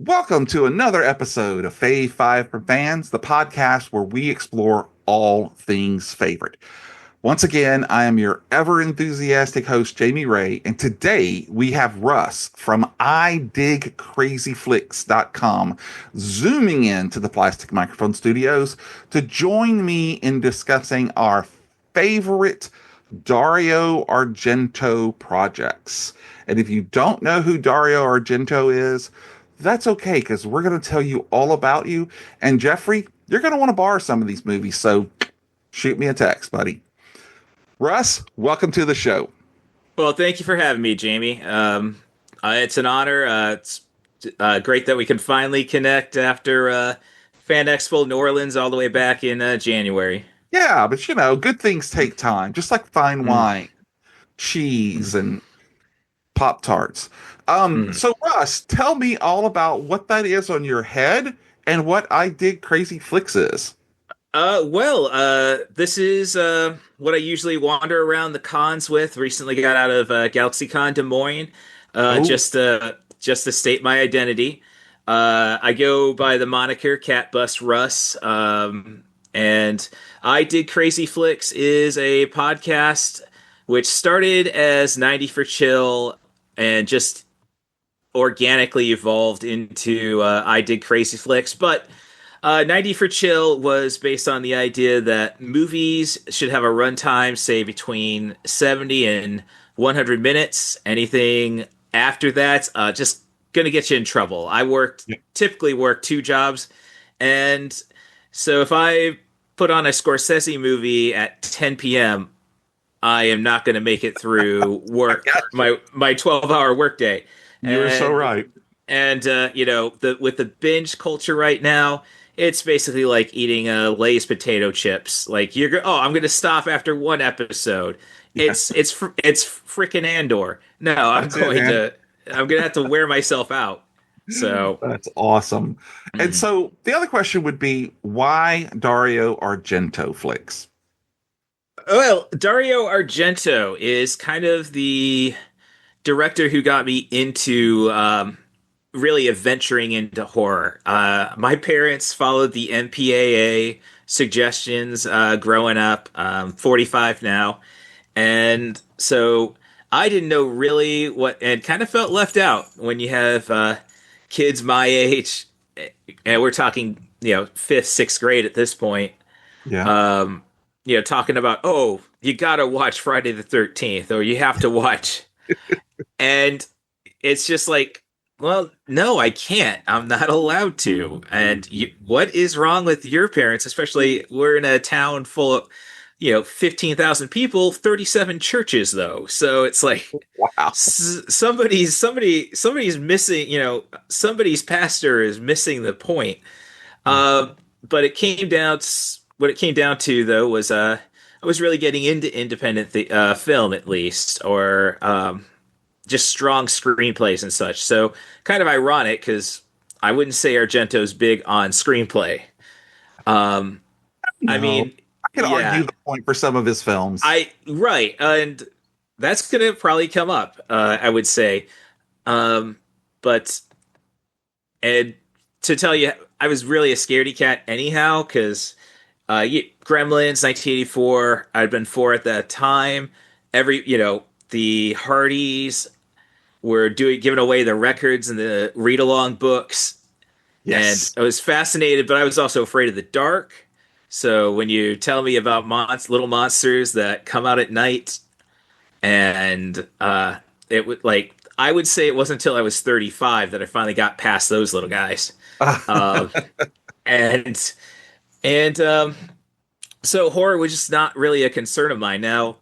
Welcome to another episode of Fave for Fans, the podcast where we explore all things favorite. Once again, I am your ever enthusiastic host, Jamie Ray, and today we have Russ from idigcrazyflix.com zooming into the Plastic Microphone Studios to join me in discussing our favorite Dario Argento projects. And if you don't know who Dario Argento is, that's okay, because we're going to tell you all about you. And Jeffrey, you're going to want to borrow some of these movies, so shoot me a text, buddy. Russ, welcome to the show. Well, thank you for having me, Jamie. It's an honor. It's great that we can finally connect after Fan Expo New Orleans all the way back in January. Yeah, but good things take time, just like fine Mm, wine, cheese, and Pop Tarts. mm. So Russ, tell me all about what that is on your head and what I Dig Crazy Flicks is. This is what I usually wander around the cons with. Recently got out of GalaxyCon Des Moines, Oh, just to state my identity. I go by the moniker CatBusRuss, and I Did Crazy Flicks is a podcast which started as 90 for Chill and just organically evolved into I Did Crazy Flicks, but 90 for Chill was based on the idea that movies should have a runtime, say, between 70 and 100 minutes. Anything after that, just going to get you in trouble. Typically work two jobs. And so if I put on a Scorsese movie at 10 p.m., I am not going to make it through I work, got you. my 12-hour workday. You're so And right. with the binge culture right now, it's basically like eating Lay's potato chips. Like I'm gonna stop after one episode. Yeah, It's freaking Andor. No, that's it, man. I'm gonna have to wear myself out. So, That's awesome. And mm. so the other question would be, why Dario Argento flicks? Well, Dario Argento is kind of the director who got me into really adventuring into horror. My parents followed the MPAA suggestions growing up. 45 now, and so I didn't know really what, and kind of felt left out when you have kids my age, and we're talking, fifth, sixth grade at this point. Yeah. Um, talking about, oh, you gotta watch Friday the 13th, or you have to watch, and it's just like, well, no, I can't. I'm not allowed to. And what is wrong with your parents? Especially, we're in a town full of, 15,000 people, 37 churches, though. So it's like Wow. somebody's missing, somebody's pastor is missing the point. But what it came down to, though, was I was really getting into independent film, at least, or just strong screenplays and such. So kind of ironic because I wouldn't say Argento's big on screenplay. Um, I No, mean, I could argue yeah, the point for some of his films. I right, and that's gonna probably come up. I would say, um, but and to tell you, I was really a scaredy cat anyhow because Gremlins 1984. I'd been four at that time. The Hardys were giving away the records and the read along books, and Yes. I was fascinated, but I was also afraid of the dark. So when you tell me about little monsters that come out at night, and it would like I would say it wasn't until I was 35 that I finally got past those little guys. Um, and and so horror was just not really a concern of mine. Now,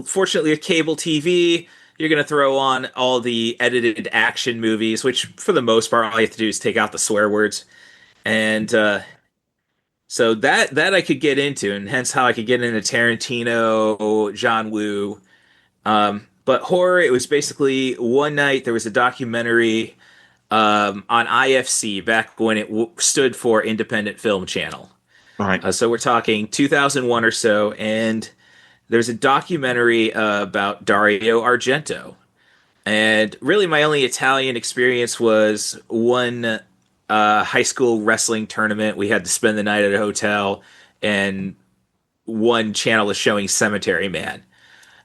fortunately with cable TV, you're going to throw on all the edited action movies, which for the most part, all you have to do is take out the swear words, and so that I could get into, and hence how I could get into Tarantino, John Woo. But horror, it was basically one night there was a documentary on IFC back when it stood for Independent Film Channel. All right. So we're talking 2001 or so, and there's a documentary about Dario Argento. And really, my only Italian experience was one high school wrestling tournament. We had to spend the night at a hotel, and one channel is showing Cemetery Man.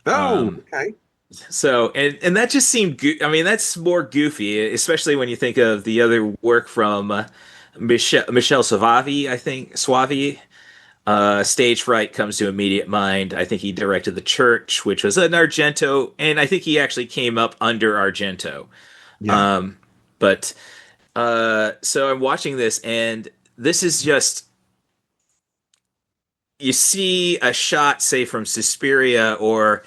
Oh, Um, okay. so, and that just seemed, I mean, that's more goofy, especially when you think of the other work from Michelle Soavi, I think, Suavi. Stage Fright comes to immediate mind. I think he directed The Church, which was an Argento, and I think he actually came up under Argento. Yeah. Um, but so I'm watching this, and this is just you see a shot, say from Suspiria or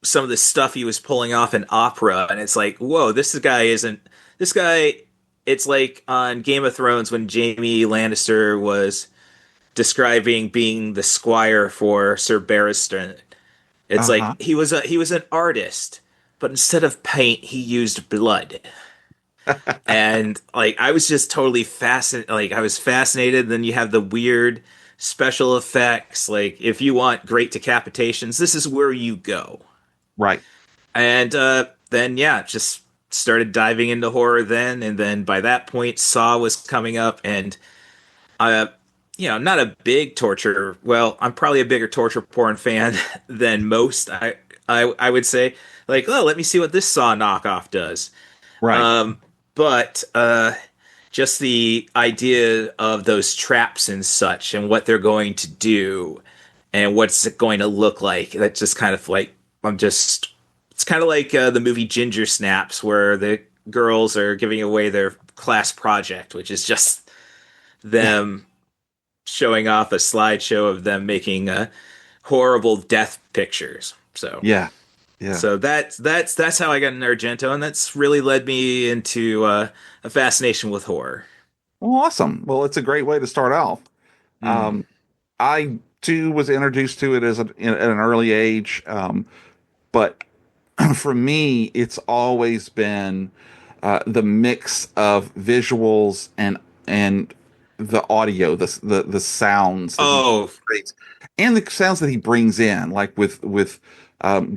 some of the stuff he was pulling off in opera, and it's like, whoa, this guy isn't this guy. It's like on Game of Thrones when Jaime Lannister was describing being the squire for Sir Barristan. It's Uh-huh. like he was an artist, but instead of paint, he used blood. And like I was just totally fascinated. Like I was fascinated. Then you have the weird special effects. Like if you want great decapitations, this is where you go. Right. And then yeah, just started diving into horror then. And then by that point, Saw was coming up, and uh, not a big torture. Well, I'm probably a bigger torture porn fan than most. I would say like, oh, let me see what this Saw knockoff does. Right. Um, but just the idea of those traps and such, and what they're going to do, and what's it going to look like. That just kind of like I'm just. It's kind of like the movie Ginger Snaps, where the girls are giving away their class project, which is just them showing off a slideshow of them making horrible death pictures. So Yeah. Yeah. so that's how I got into Argento, and that's really led me into a fascination with horror. Well, awesome. Well, it's a great way to start off. Mm. I too was introduced to it at an early age, but for me, it's always been the mix of visuals and the audio, the sounds that he Oh, creates, and the sounds that he brings in, like with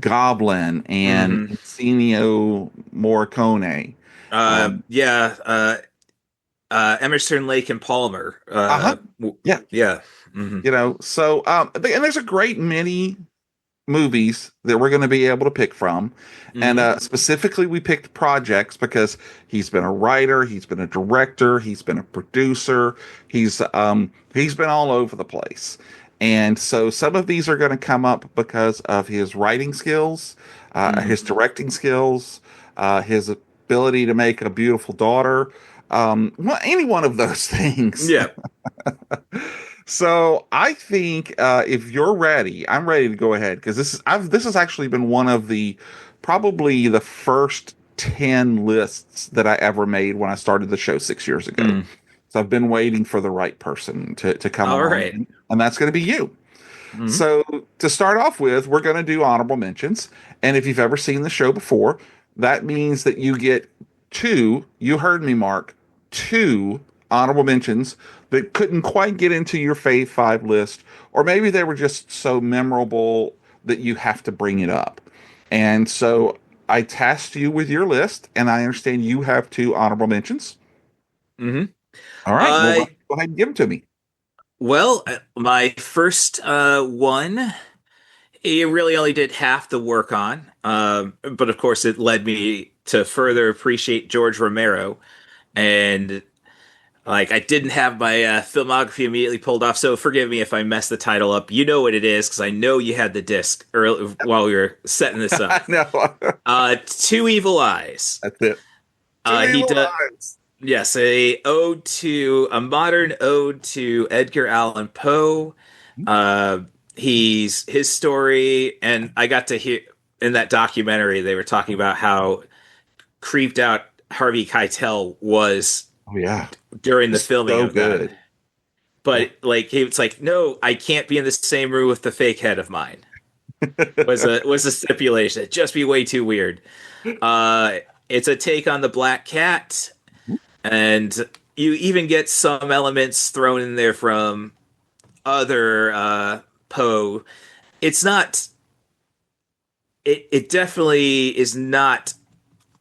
Goblin and hmm Ennio Morricone. Um, yeah. Emerson, Lake, and Palmer. uh-huh. Yeah, Yeah. hmm so and there's a great many movies that we're going to be able to pick from. And hmm specifically, we picked projects because he's been a writer, he's been a director, he's been a producer, he's been all over the place. And so some of these are going to come up because of his writing skills, hmm his directing skills, his ability to make a beautiful daughter. Well, any one of those things. Yeah. So I think if you're ready, I'm ready to go ahead because this has actually been one of the probably the first 10 lists that I ever made when I started the show 6 years ago. Mm. So I've been waiting for the right person to come All along, right. and that's going to be you. Mm-hmm. So to start off with, we're going to do honorable mentions, and if you've ever seen the show before, that means that you get two. You heard me, Mark. Two honorable mentions that couldn't quite get into your Fave Five list, or maybe they were just so memorable that you have to bring it up. And so I tasked you with your list, and I understand you have two honorable mentions. Mm-hmm. All right, well, Uh, go ahead and give them to me. well, my first one, it really only did half the work on, but of course, it led me to further appreciate George Romero. And like, I didn't have my filmography immediately pulled off, so forgive me if I mess the title up. You know what it is because I know you had the disc early while we were setting this up. I know. Two Evil Eyes. That's it. Two He evil does. eyes. Yes, a modern ode to Edgar Allan Poe. Uh, his story, and I got to hear in that documentary they were talking about how creeped out Harvey Keitel was Oh yeah, during the it's filming so of that. good. Yeah. But like it's like, no, I can't be in the same room with the fake head of mine. Was a stipulation. It'd just be way too weird. Uh, it's a take on the Black Cat, and you even get some elements thrown in there from other Poe. It's not. It definitely is not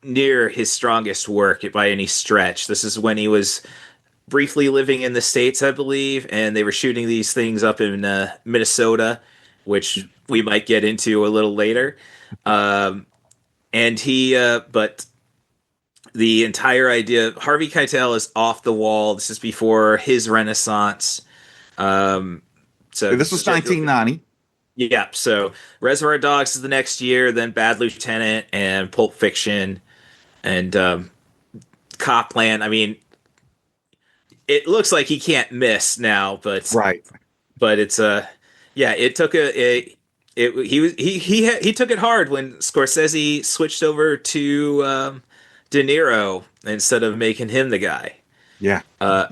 near his strongest work by any stretch. This is when he was briefly living in the States, I believe, and they were shooting these things up in Minnesota, which we might get into a little later. Um, but the entire idea, Harvey Keitel is off the wall. This is before his renaissance. Um, so This was 1990. yeah, so Reservoir Dogs is the next year, then Bad Lieutenant and Pulp Fiction and Copland. I mean, it looks like he can't miss now, Right. but it's yeah, it took he took it hard when Scorsese switched over to De Niro instead of making him the guy. Yeah. Yeah.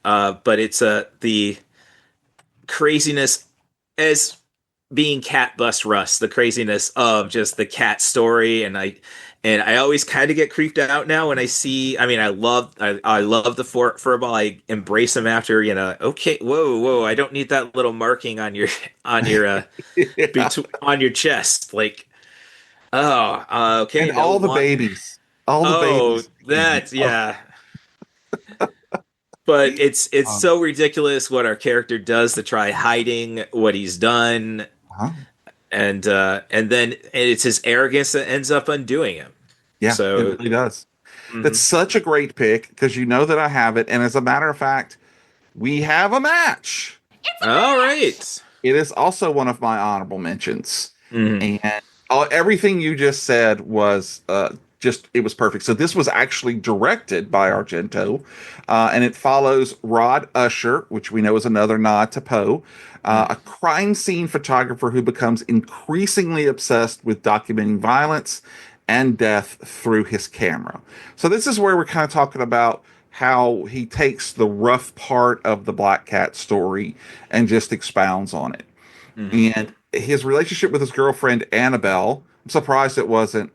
But it's the craziness as being CatBusRuss, the craziness of just the cat story, and I always kind of get creeped out now when I see. I mean, I love the furball. I embrace him after Okay, whoa! I don't need that little marking on your Yeah. on your chest. Like, okay, And no all the one. babies. All the Oh, babies. that's Oh, yeah. But it's um, so ridiculous what our character does to try hiding what he's done, huh? and then it's his arrogance that ends up undoing him. Yeah, it So, really does. That's mhm. such a great pick because you know that I have it. And as a matter of fact, we have a match. All right. It is also one of my honorable mentions. Mhm. And everything you just said was it was perfect. So this was actually directed by Argento, and it follows Rod Usher, which we know is another nod to Poe, a crime scene photographer who becomes increasingly obsessed with documenting violence and death through his camera. So this is where we're kind of talking about how he takes the rough part of the Black Cat story and just expounds on it. Mhm. And his relationship with his girlfriend Annabelle, I'm surprised it wasn't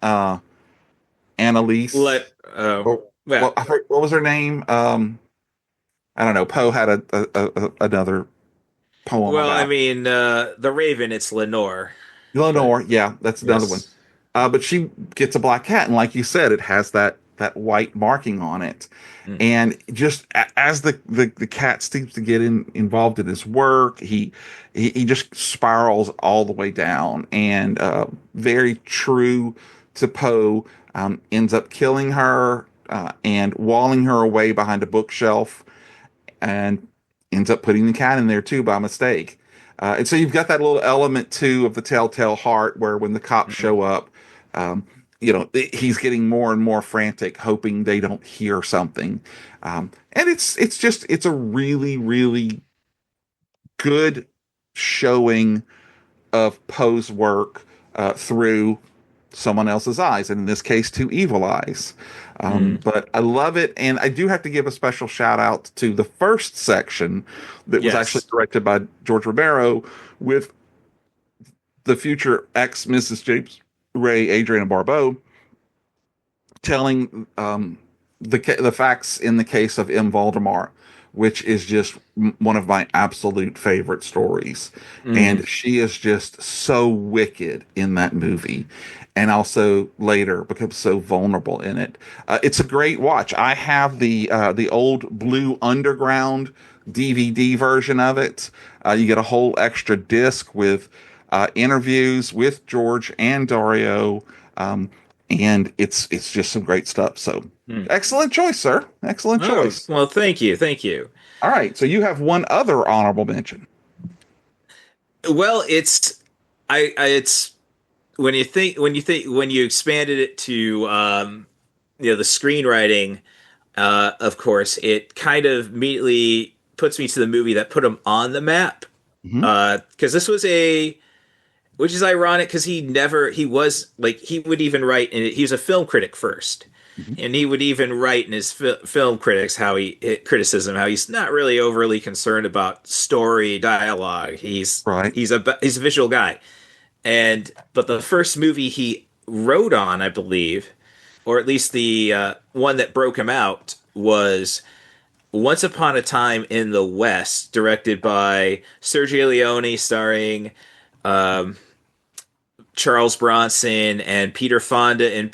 Annalise. Let Or well, what was her name? I don't know. Poe had another poem I about mean, the Raven, it's Lenore, but Eleanor. Yeah, that's another one. yes. But she gets a black cat, and like you said, it has that white marking on it. Mm. And just as the cat seems to get involved in his work, he just spirals all the way down. And very true to Poe, ends up killing her and walling her away behind a bookshelf, and ends up putting the cat in there too by mistake. And so you've got that little element too of the telltale heart, where when the cops Mhm. show up, um, he's getting more and more frantic, hoping they don't hear something. And it's a really really good showing of Poe's work through someone else's eyes, and in this case, two evil eyes. Mm. But I love it, and I do have to give a special shout out to the first section that was actually Yes. directed by George Romero with the future ex Mrs. James Ray, Adriana Barbeau, telling the facts in the case of M. Valdemar, which is just one of my absolute favorite stories. Mm. And she is just so wicked in that movie, and also later becomes so vulnerable in it. It's a great watch. I have the old Blue Underground DVD version of it. You get a whole extra disc with interviews with George and Dario. And it's just some great stuff. So Mm. excellent choice, sir. Excellent Oh, choice. well, thank you. Thank you. All right, so you have one other honorable mention. Well, it's when you expanded it to the screenwriting, of course, it kind of immediately puts me to the movie that put him on the map. Hmm. Because this was which is ironic because he was like, he would even write, and he was a film critic first. Hmm. And he would even write in his film critics criticism how he's not really overly concerned about story dialogue. Right. He's a visual guy, but the first movie he wrote on, I believe, or at least the one that broke him out, was Once Upon a Time in the West, directed by Sergio Leone, starring um, Charles Bronson and Peter Fonda, and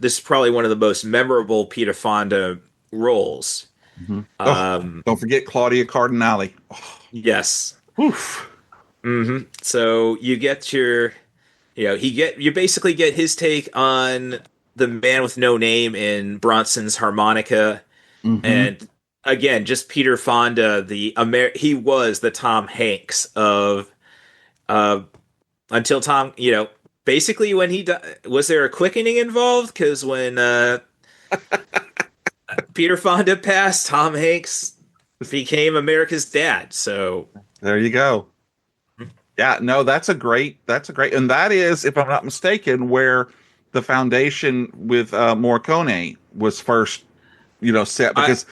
this is probably one of the most memorable Peter Fonda roles. Oh, Um, don't forget Claudia Cardinale. Oh, yes. oof. So you get your, you basically get his take on the man with no name in Bronson's harmonica, Hmm. and again, just Peter Fonda, he was the Tom Hanks of uh until Tom, basically when was there a quickening involved? Because when Peter Fonda passed, Tom Hanks became America's dad. So There you go. Yeah, no, and that is, if I'm not mistaken, where the foundation with Morricone was first, set I because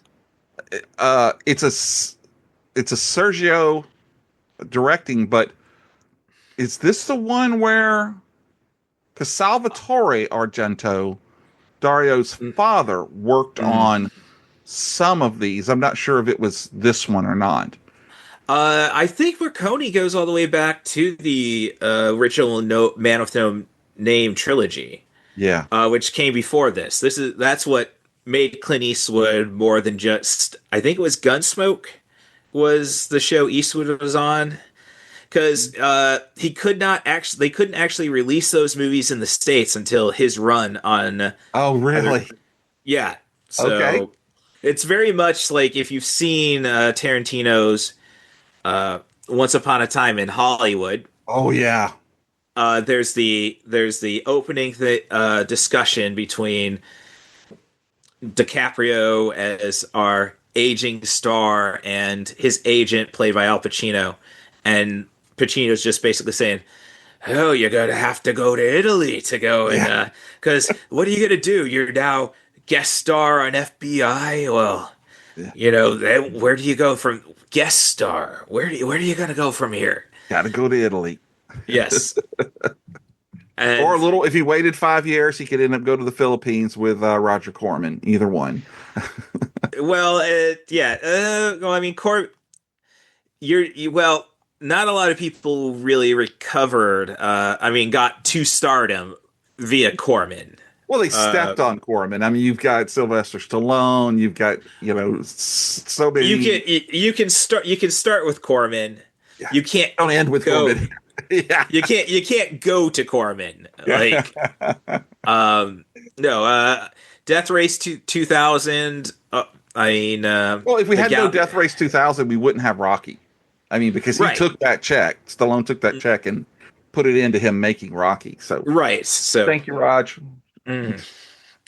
it's a Sergio directing, but is this the one where, because Salvatore Argento, Dario's father, worked mm, on some of these? I'm not sure if it was this one or not. I think Marconi goes all the way back to the original Man with No Name trilogy, Yeah. which came before this. That's what made Clint Eastwood more than just. I think it was Gunsmoke was the show Eastwood was on, because they couldn't actually release those movies in the States until his run on Oh, other. really? Yeah, Okay. so it's very much like if you've seen Tarantino's Once Upon a Time in Hollywood. Oh, yeah. There's the opening discussion between DiCaprio as our aging star and his agent, played by Al Pacino, and Pacino's just basically saying, "Oh, you're gonna have to go to Italy to go Yeah. and because what are you gonna do? You're now guest star on FBI. Well, Yeah. where do you go from guest star? Where are you gonna go from here?" Got to go to Italy. Yes, Or and a little, if he waited 5 years, he could end up go to the Philippines with Roger Corman. Either one. well, yeah. Well, I mean, well, not a lot of people really recovered. I mean, got to stardom via Corman. Well, they Uh, stepped on Corman. I mean, you've got Sylvester Stallone. You've got, so many. you can start with Corman. Yeah. You can't Don't end with go. Corman. Yeah. You can't go to Corman. Yeah. Like, no. Death Race 2000. I mean, Well, if we the had no gal. Death Race 2000, we wouldn't have Rocky. I mean, because he Right. took that check. Stallone took that check and put it into him making Rocky. So Right. So. thank you, Raj. Mhm.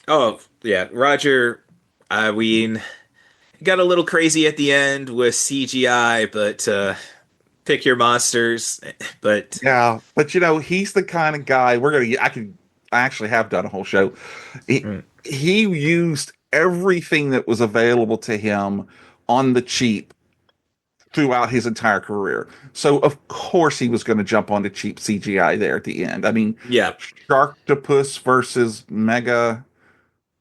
Oh yeah, Roger. We got a little crazy at the end with CGI, but pick your monsters. But Yeah, but he's the kind of guy I actually have done a whole show. He, mm, he used everything that was available to him on the cheap throughout his entire career. So of course he was going to jump onto cheap CGI there at the end. I mean, yeah, Sharktopus versus Mega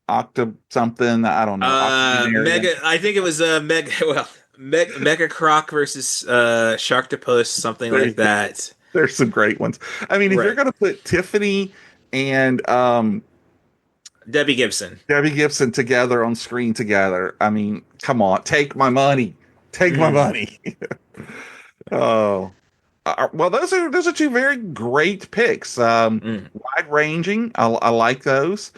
Octa something, I don't know, Octogenarian. Mega. I think it was Mega. Well, Mega Croc versus Sharktopus, something There like you go. that. There's some great ones. I mean, if you're Right. going to put Tiffany and Debbie Gibson. Debbie Gibson together on screen together. I mean, come on, take my money, take my Mm, money. Oh, well, those are two very great picks. mm. Wide ranging. I like those.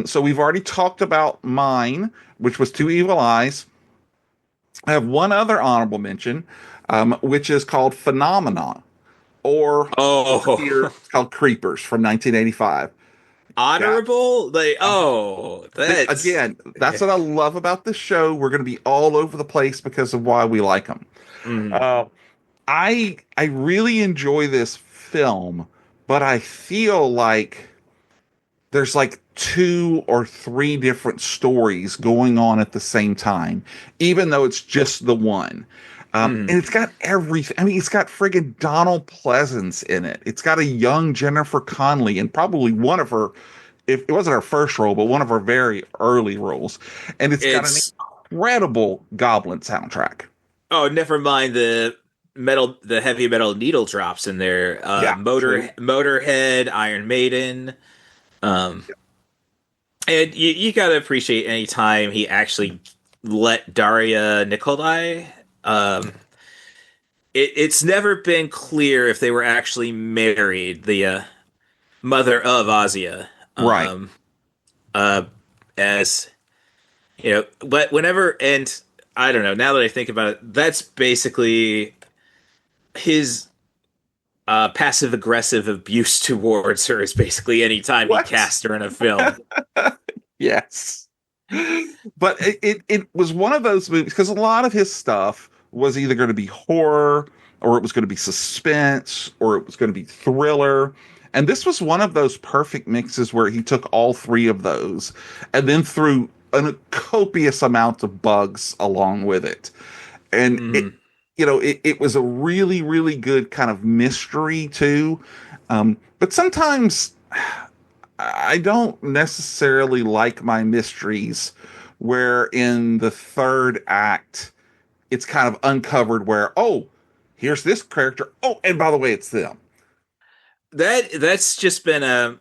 So we've already talked about mine, which was Two Evil Eyes. I have one other honorable mention, which is called Phenomena, or here Oh, it's called Creepers from 1985. Yeah. honorable. Like, that's. Again, that's what I love about this show. We're going to be all over the place because of why we like them. Mm, Uh, I really enjoy this film, but I feel like there's like two or three different stories going on at the same time, even though it's just the one. mm. And it's got everything. I mean, it's got friggin' Donald Pleasance in it. It's got a young Jennifer Connelly and probably one of her, if it wasn't her first role, but one of her very early roles. And it's got an It's incredible Goblin soundtrack. Oh, never mind the the heavy metal needle drops in there. Yeah, true. Motorhead, Iron Maiden. Um, and you gotta appreciate any time he actually let Daria Nikolai. Um, it's never been clear if they were actually married. The mother of Ozia. Right. Um, uh, as but whenever, and I don't know. Now that I think about it, that's basically his passive aggressive abuse towards her. Is basically any time he What? cast her in a film. Yes. But it was one of those movies because a lot of his stuff was either going to be horror or it was going to be suspense or it was going to be thriller. And this was one of those perfect mixes where he took all three of those and then threw a copious amount of bugs along with it. And Mm. it was a really, really good kind of mystery too. But sometimes I don't necessarily like my mysteries where in the third act it's kind of uncovered where, oh, here's this character. Oh, and by the way, it's them. That's just been Yeah.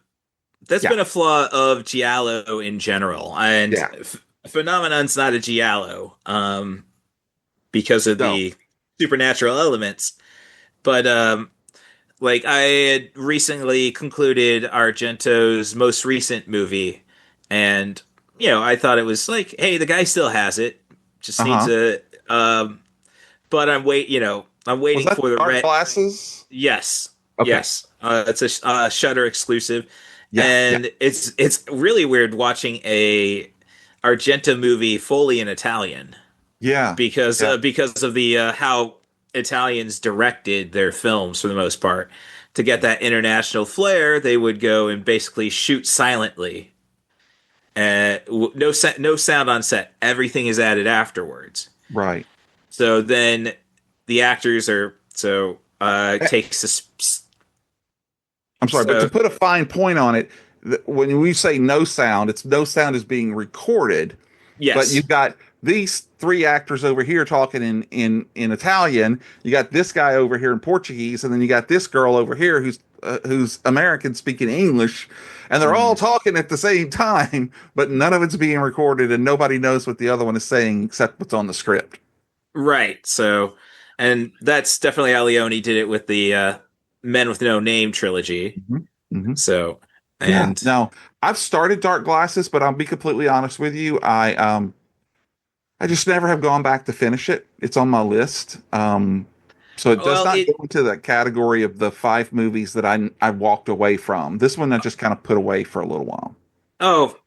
a flaw of giallo in general, and Yeah. phenomenon's not a giallo because of No. the supernatural elements. But like I had recently concluded Argento's most recent movie, and I thought it was like, hey, the guy still has it, just needs Uh-huh. a. But I'm Was waiting that for the Dark red. Glasses? Yes, Okay. yes, it's a Shutter exclusive, Yeah. Yeah. and it's really weird watching a Argento movie fully in Italian Yeah. Yeah. because of the how Italians directed their films for the most part. To get that international flair, they would go and basically shoot silently. No sound on set. Everything is added afterwards. Right. So then the actors are Eh, takes a I'm sorry, but to so put a fine point on it, when we say no sound, it's no sound is being recorded. But yes. you've got these three actors over here talking in Italian. You got this guy over here in Portuguese, and then you got this girl over here who's American speaking English, and they're all Mm, talking at the same time, but none of it's being recorded, and nobody knows what the other one is saying except what's on the script. right. So, and that's definitely how Leone did it with the Men with No Name trilogy. Hmm. Hmm. So, Yeah. and Now I've started Dark Glasses, but I'll be completely honest with you. I just never have gone back to finish it. It's on my list. So it does well, not go into that category of the five movies that I walked away from. This one I just kind of put away for a little while.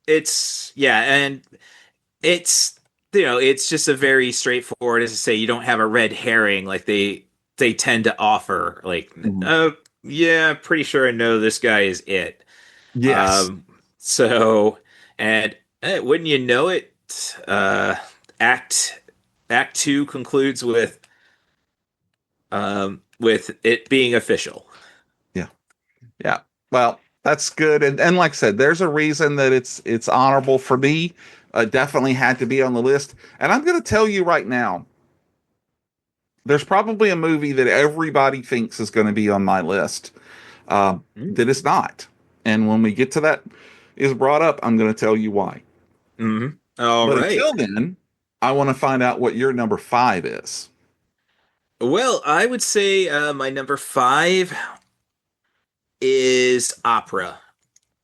it's yeah, and it's it's just a very straightforward, as I say, you don't have a red herring like they tend to offer. Like, Mhm. yeah, pretty sure I know this guy is it. Yes. Um, so, and wouldn't you know it, Act Act Two concludes with it being official. Yeah. Yeah. Well, that's good. And like I said, there's a reason that it's honorable for me. Definitely had to be on the list. And I'm going to tell you right now, there's probably a movie that everybody thinks is going to be on my list that is not. And when we get to that is brought up, I'm going to tell you why. Mm-hmm. All But right. until then, I want to find out what your number five is. Well, I would say my number five is opera.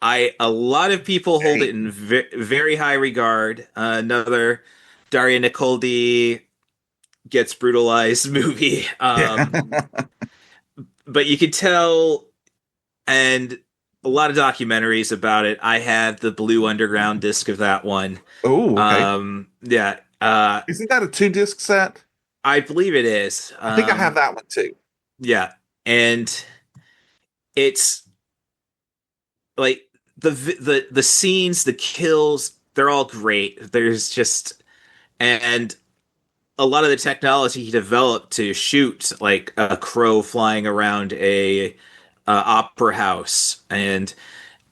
I A lot of people hold it Hey. in very high regard. Another Daria Nicoldi gets brutalized movie. Yeah. But you could tell, and a lot of documentaries about it. I had the Blue Underground disc of that one. Oh, okay. Yeah, Isn't that a two disc set? I believe it is. I think I have that one too. Yeah, and it's like the scenes, the kills, they're all great. There's just and a lot of the technology he developed to shoot like a crow flying around a opera house, and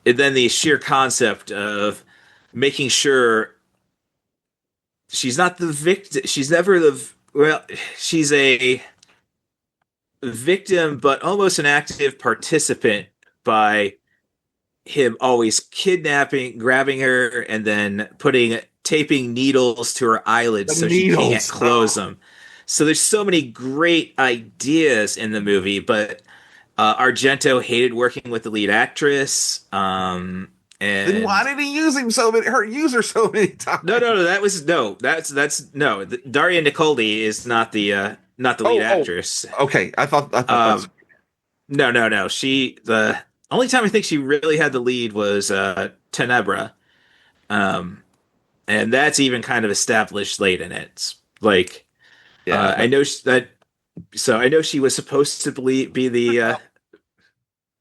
then the sheer concept of making sure she's not the victim. She's never the well. She's a victim, but almost an active participant by him always kidnapping, grabbing her, and then taping needles to her eyelids The so she can't needles. close Oh. them. So there's so many great ideas in the movie, but Argento hated working with the lead actress. Then why And did he use her so many no, times? that's no. Daria Nicoldi is not the lead Oh, actress. okay. I thought that was Um, no. The only time I think she really had the lead was Tenebra. Um, and that's even kind of established late in it. It's like yeah, I but know that, so I know she was supposed to be the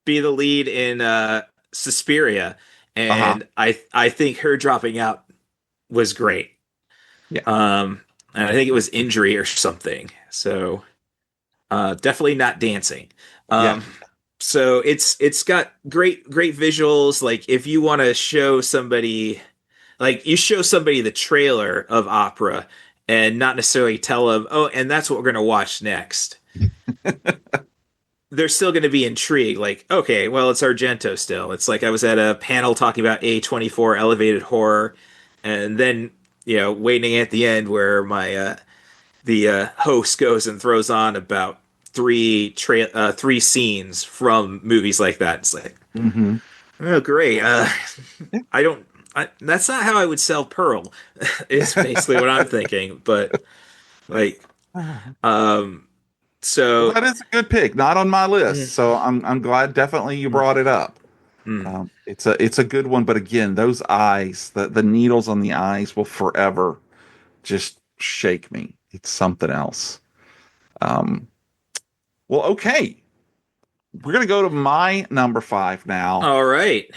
lead in Suspiria, uh-huh. and I think her dropping out was great. Yeah. And I think it was injury or something. So definitely not dancing. Yeah. Um, so it's got great visuals. Like if you want to show somebody, like you show somebody the trailer of opera and not necessarily tell them, oh, and that's what we're gonna watch next. They're still going to be intrigued. Like, okay, well, it's Argento still. It's like I was at a panel talking about A24 elevated horror, and then waiting at the end where my the host goes and throws on about three scenes from movies like that. It's like, Hmm. oh, great. I don't. That's not how I would sell Pearl. Is basically what I'm thinking. But like, um, Well, so. that is a good pick. Not on my list, Mm, so I'm glad definitely you mm, brought it up. mm. It's a good one, but again, those eyes, the needles on the eyes will forever just shake me. It's something else. Um, well, okay, we're gonna go to my number five now, All right.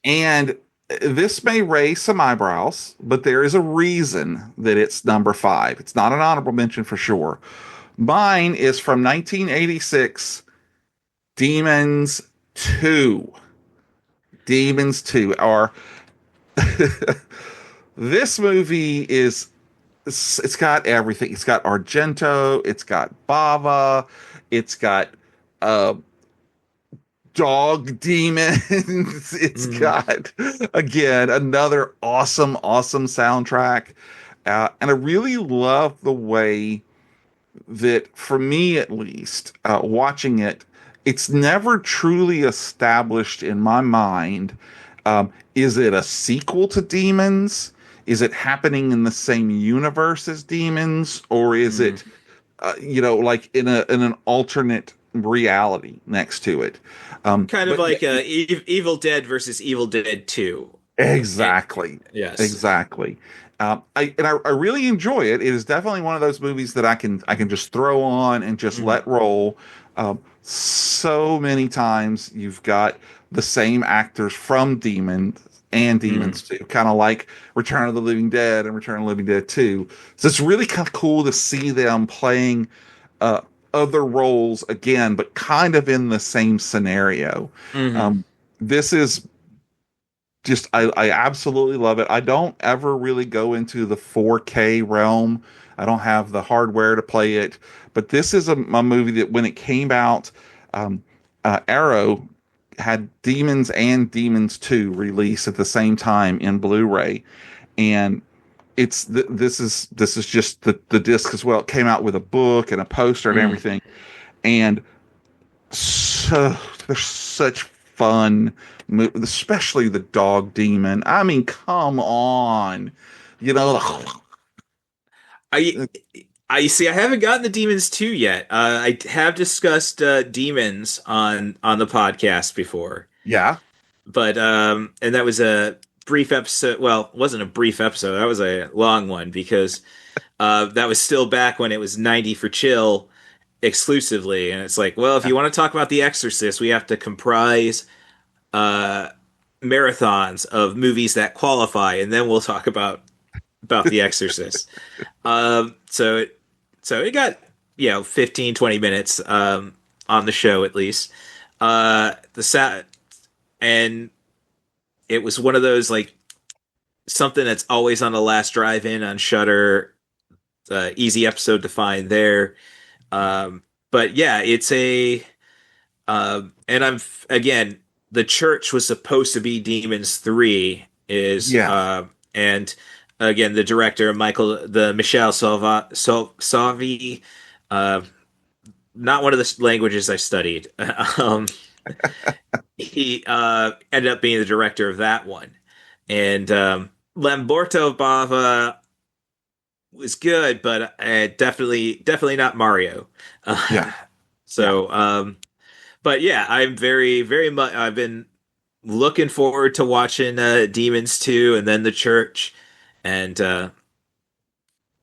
and this may raise some eyebrows, but there is a reason that it's number five. It's not an honorable mention for sure. Mine is from 1986, Demons 2. Demons 2 are this movie is it's got everything. It's got Argento, it's got Bava, it's got uh dog demons. It's Mm. got again another awesome soundtrack. And I really love the way that, for me at least, watching it, it's never truly established in my mind. Is it a sequel to Demons? Is it happening in the same universe as Demons, or is Mm. it, like in an alternate reality next to it? Kind of But like Evil Dead versus Evil Dead 2. Eh, exactly, yes. exactly. I really enjoy it. It is definitely one of those movies that I can just throw on and just Mm. let roll. So many times you've got the same actors from Mm. Demons 2, kind of like Return of the Living Dead and Return of the Living Dead 2. So it's really kind of cool to see them playing uh, other roles again, but kind of in the same scenario. Hmm. Um, this is just I absolutely love it. I don't ever really go into the 4K realm. I don't have the hardware to play it, but this is a movie that when it came out, um, Arrow had Demons and Demons 2 release at the same time in Blu-ray, and this is just the disc as well. It came out with a book and a poster and Mm. everything, and so they're such fun, especially the dog demon. I mean, come on, you know. I I see. I haven't gotten the Demons 2 yet. I have discussed Demons on the podcast before, Yeah, but and that was a brief episode. Well, it wasn't a brief episode. That was a long one because that was still back when it was 90 for chill exclusively, and it's like, well, if you want to talk about The Exorcist, we have to comprise uh, marathons of movies that qualify, and then we'll talk about The Exorcist. So it got 15 20 minutes on the show at least. The sound, and it was one of those like something that's always on the last drive in on Shutter. Easy episode to find there. Um, but yeah, it's a and again, the church was supposed to be Demons 3 is Yeah. and again the director Michel Salvi, uh not one of the languages I studied. um he ended up being the director of that one. And Lamberto Bava was good, but definitely not Mario. Yeah. Yeah. So but yeah, I'm very much I've been looking forward to watching Demons 2 and then The Church. And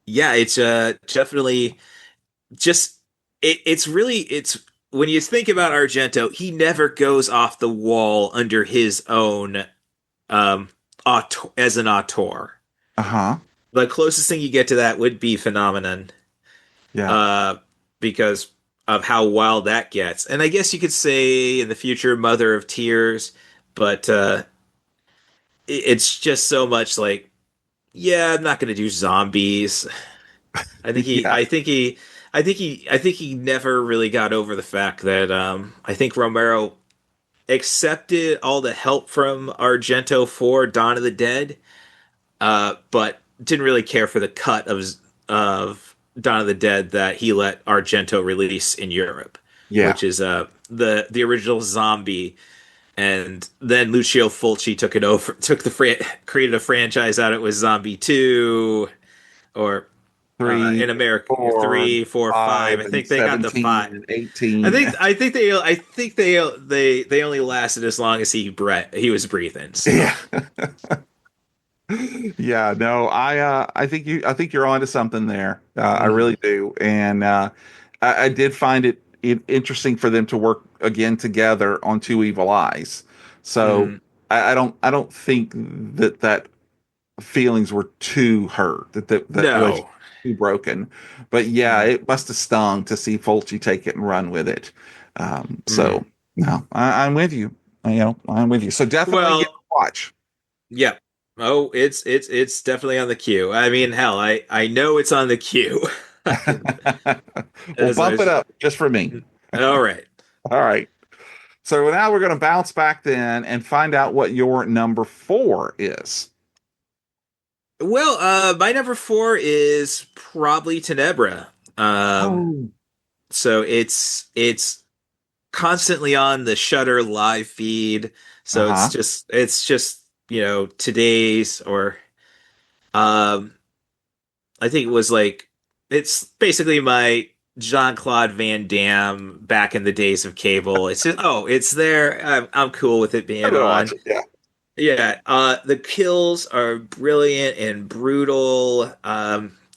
yeah, it's definitely just it's when you think about Argento, he never goes off the wall under his own as an auteur. Uh-huh. The closest thing you get to that would be Phenomenon, Yeah. uh, because of how wild that gets. And I guess you could say in the future, Mother of Tears, but it's just so much like, yeah, I'm not going to do zombies. I think he, Yeah. I think he, I think he never really got over the fact that I think Romero accepted all the help from Argento for Dawn of the Dead, but didn't really care for the cut of Dawn of the Dead that he let Argento release in Europe, Yeah. which is the original Zombie, and then Lucio Fulci took it over, created a franchise out. It was Zombie 2, or Three, in America four, 3, 4, 5. five, I and think they got the 17 5. and 18. I think they only lasted as long as he was breathing. So Yeah. Yeah, no, I think you're onto something there. I mm, really do. And I did find it interesting for them to work again together on Two Evil Eyes. So mm, I don't think that feelings were too hurt, that relationship no. was too broken. But yeah, Mm, it must have stung to see Fulci take it and run with it. mm. So no, I'm with you. I'm with you. So definitely give it Well, a watch. yeah. Oh, it's definitely on the queue. I mean, hell, I know it's on the queue. I can, We'll as I bump it was, up just for me. all right. All right. So now we're going to bounce back then and find out what your number four is. Well, my number 4 is probably Tenebra. Oh, So it's constantly on the Shutter live feed. So uh-huh. it's just today's, or um I think it was like, it's basically my Jean-Claude Van Damme back in the days of cable. It's just, oh, it's there. I'm cool with it I'm being going to watch on. it. Yeah. Yeah, the kills are brilliant and brutal.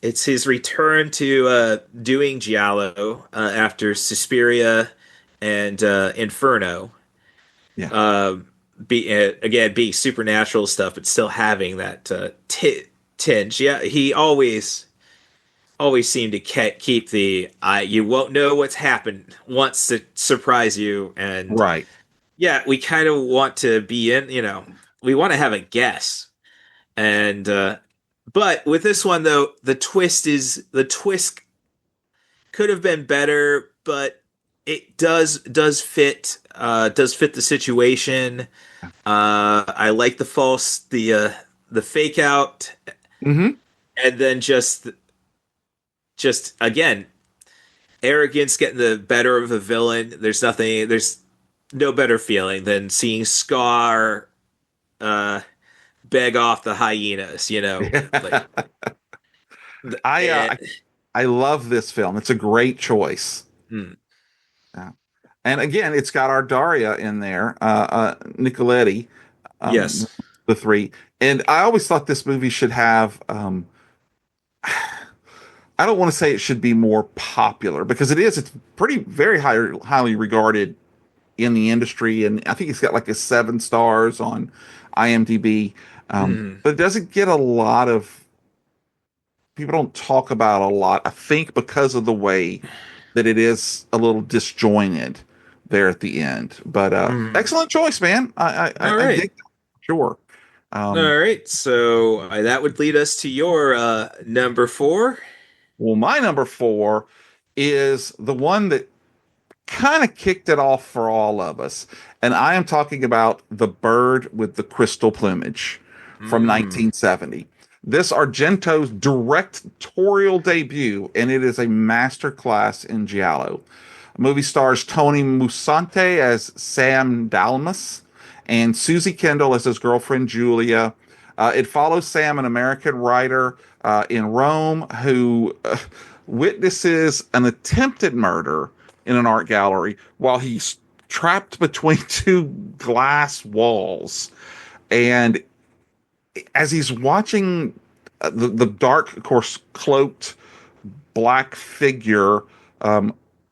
It's his return to doing giallo after Suspiria and Inferno. Yeah. Um, again, being supernatural stuff, but still having that tinge. Yeah, he always seemed to keep the you won't know what's happened, wants to surprise you. And Right. yeah, we kind of want to be in, we want to have a guess. And but with this one though, the twist could have been better, but it does fit the situation. I like the fake out, Mm-hmm. and then just again, arrogance getting the better of a villain. There's no better feeling than seeing Scar uh beg off the hyenas, like I uh, and, I I love this film. It's a great choice. hmm, Yeah. And again, it's got our Daria in there, Nicoletti, um, yes. the three. And I always thought this movie should have. I don't want to say it should be more popular because it is. It's pretty very highly regarded in the industry, and I think it's got like a 7 stars on IMDb. Hmm. But it doesn't get a lot of people don't talk about it a lot. I think because of the way that it is a little disjointed there at the end. But Hmm. excellent choice, man. All I dig right. that, sure. All Um, right. So that would lead us to your number 4. well, my number four is the one that kind of kicked it off for all of us. And I am talking about The Bird with the Crystal Plumage from Mm. 1970. This Argento's directorial debut, and it is a masterclass in giallo. The movie stars Tony Musante as Sam Dalmas and Susie Kendall as his girlfriend Julia. It follows Sam, an American writer in Rome, who witnesses an attempted murder in an art gallery while he's trapped between two glass walls. And as he's watching the dark, of course, cloaked black figure,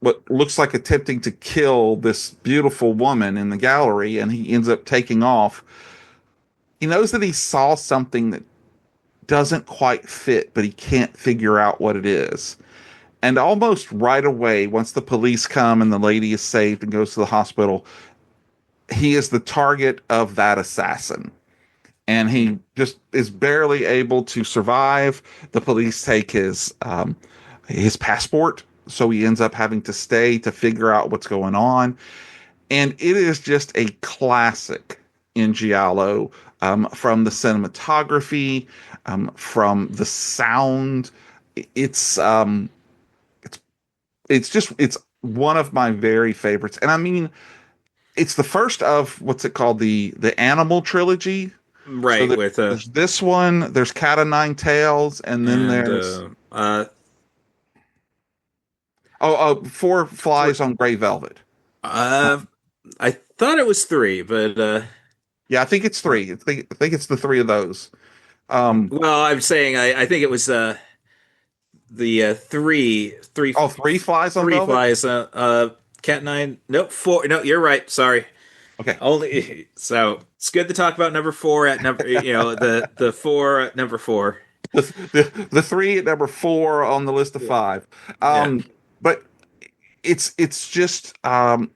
what looks like attempting to kill this beautiful woman in the gallery, and he ends up taking off. He knows that he saw something that doesn't quite fit, but he can't figure out what it is. And almost right away, once the police come and the lady is saved and goes to the hospital, he is the target of that assassin. And he just is barely able to survive. The police take his passport, so he ends up having to stay to figure out what's going on. And it is just a classic in giallo, from the cinematography, from the sound. It's it's one of my very favorites. And I mean, it's the first of what's it called, the Animal trilogy. So Right, with there's this one, there's Cat o' Nine Tails, and then and there's Four three, Flies on Gray Velvet. uh I thought it was three, but Yeah, I think it's three. I think it's the three of those. Um, well, I'm saying I think it was the Three Flies on three Velvet. flies cat nine, nope, four, no, you're right, sorry. Okay, Only so it's good to talk about number four at number, the four at number four. the three at number four on the list of five. Yeah. But it's just a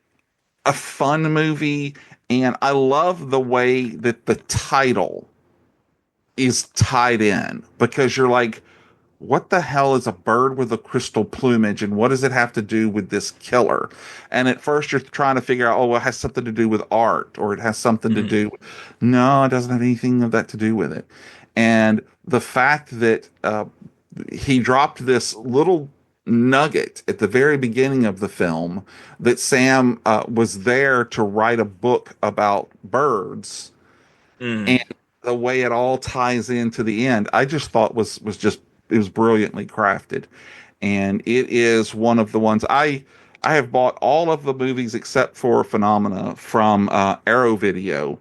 fun movie, and I love the way that the title is tied in, because you're like, what the hell is a bird with a crystal plumage, and what does it have to do with this killer? And at first you're trying to figure out, oh, well, it has something to do with art, or it has something to Mhm. do. No, it doesn't have anything of that to do with it. And the fact that he dropped this little nugget at the very beginning of the film, that Sam was there to write a book about birds, Mhm. and the way it all ties into the end, I just thought was just, it was brilliantly crafted. And it is one of the ones I have bought all of the movies except for Phenomena from Arrow Video, Mhm.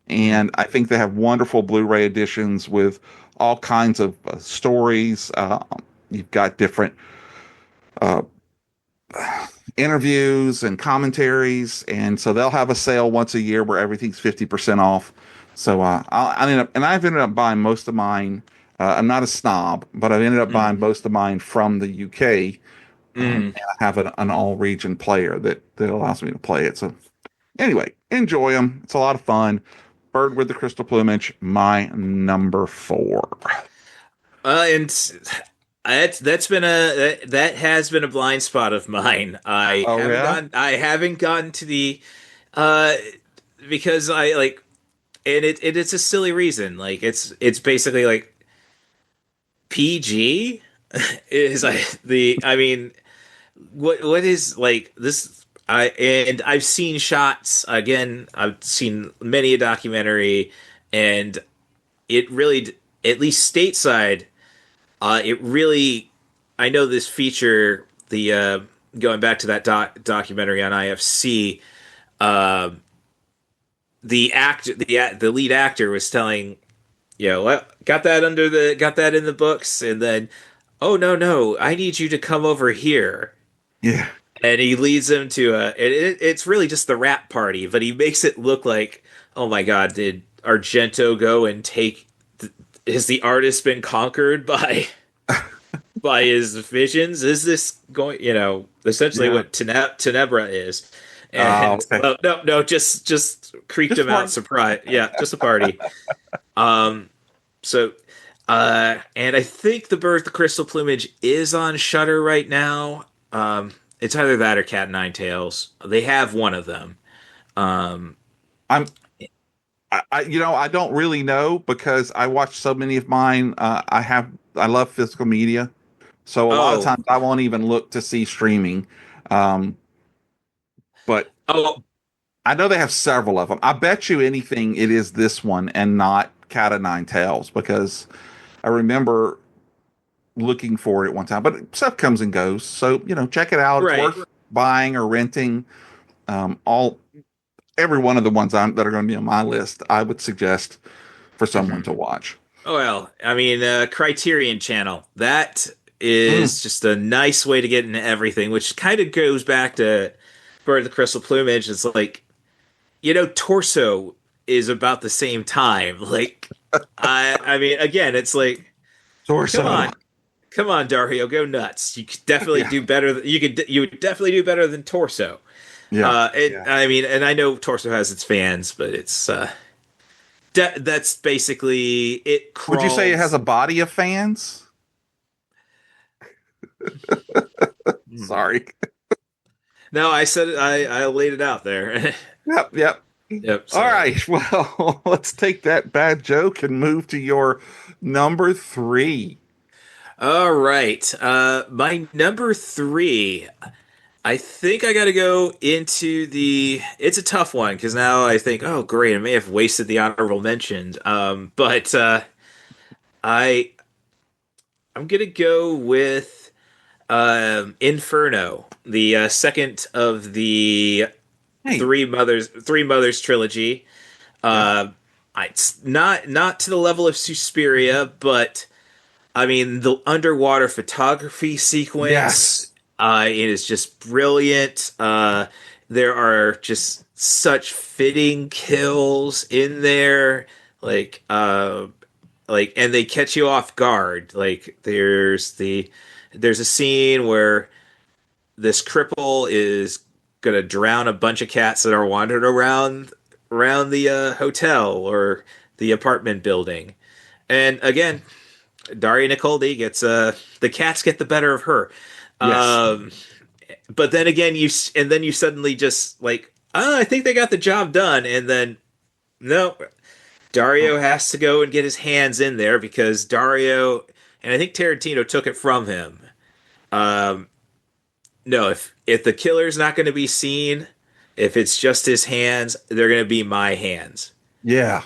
and I think they have wonderful Blu-ray editions with all kinds of stories. You've got different uh, interviews and commentaries, and so they'll have a sale once a year where everything's 50% off. So I ended up, and I've ended up buying most of mine. I'm not a snob, but I've ended up buying Mhm. most of mine from the UK. Mhm. And I have an all-region player that allows me to play it. So anyway, enjoy them. It's a lot of fun. Bird with the Crystal Plumage, my number four. And that's been that has been a blind spot of mine. Oh yeah, I haven't gotten to the uh because I like, and it's a silly reason. Like it's basically like PG is I mean, what is like this, and I've seen shots again. I've seen many a documentary, and it really, at least stateside, it really, I know this feature, the going back to that documentary on IFC, uh, the lead actor was telling, what, got that in the books, and then, oh no, I need you to come over here, yeah, and he leads him to it's really just the rap party, but he makes it look like, oh my god, did Argento go and take, has the artist been conquered by his visions? Is this going, essentially yeah. what Tenebra is? Oh, And okay. well, no, just creeped Just a him out. party. Surprise, yeah, just a party. Um, so, and I think the Birth of Crystal Plumage is on Shutter right now. It's either that or Cat Nine Tails. They have one of them. Um, I'm I don't really know because I watch so many of mine. I love physical media, so a lot of oh, times I won't even look to see streaming. Um, but oh, I know they have several of them. I bet you anything it is this one and not Cat of Nine Tails because I remember looking for it one time. But stuff comes and goes, so check it out. It's right. worth buying or renting. All every one of the ones that are going to be on my list, I would suggest for someone Mhm. to watch. Oh, well, I mean, Criterion Channel. That Mm. is just a nice way to get into everything, which kind of goes back to Bird of the Crystal Plumage. It's like, Torso is about the same time. Like, I mean, again, it's like, come Torso. on, come on, Dario, go nuts. You could definitely Yeah. do better. You would definitely do better than Torso. Yeah. Yeah. I mean, and I know Torso has its fans, but it's that's basically it. Would you say it has Crawls. a body of fans? Hmm. Sorry. No, I said it, I laid it out there. Yep. Yep. Yep. All So, right. Well, let's take that bad joke and move to your number three. all right. My number three. I think I got to go into the. It's a tough one because now I think, oh, great, I may have wasted the honorable mention. But I I'm gonna go with Inferno, the second of the Hey. Three Mothers trilogy. Yeah. Uh, it's not to the level of Suspiria, but I mean the underwater photography sequence. Yes. It is just brilliant. There are just such fitting kills in there, like and they catch you off guard. Like there's a scene where this cripple is gonna drown a bunch of cats that are wandering around the hotel or the apartment building. And again, Daria Nicoldi gets the cats get the better of her. Yes. Um, but then again, you suddenly just like, oh, I think they got the job done, and then no, Dario has to go and get his hands in there because Dario and I think Tarantino took it from him. Um, no, if the killer's not going to be seen, if it's just his hands, they're going to be my hands. Yeah.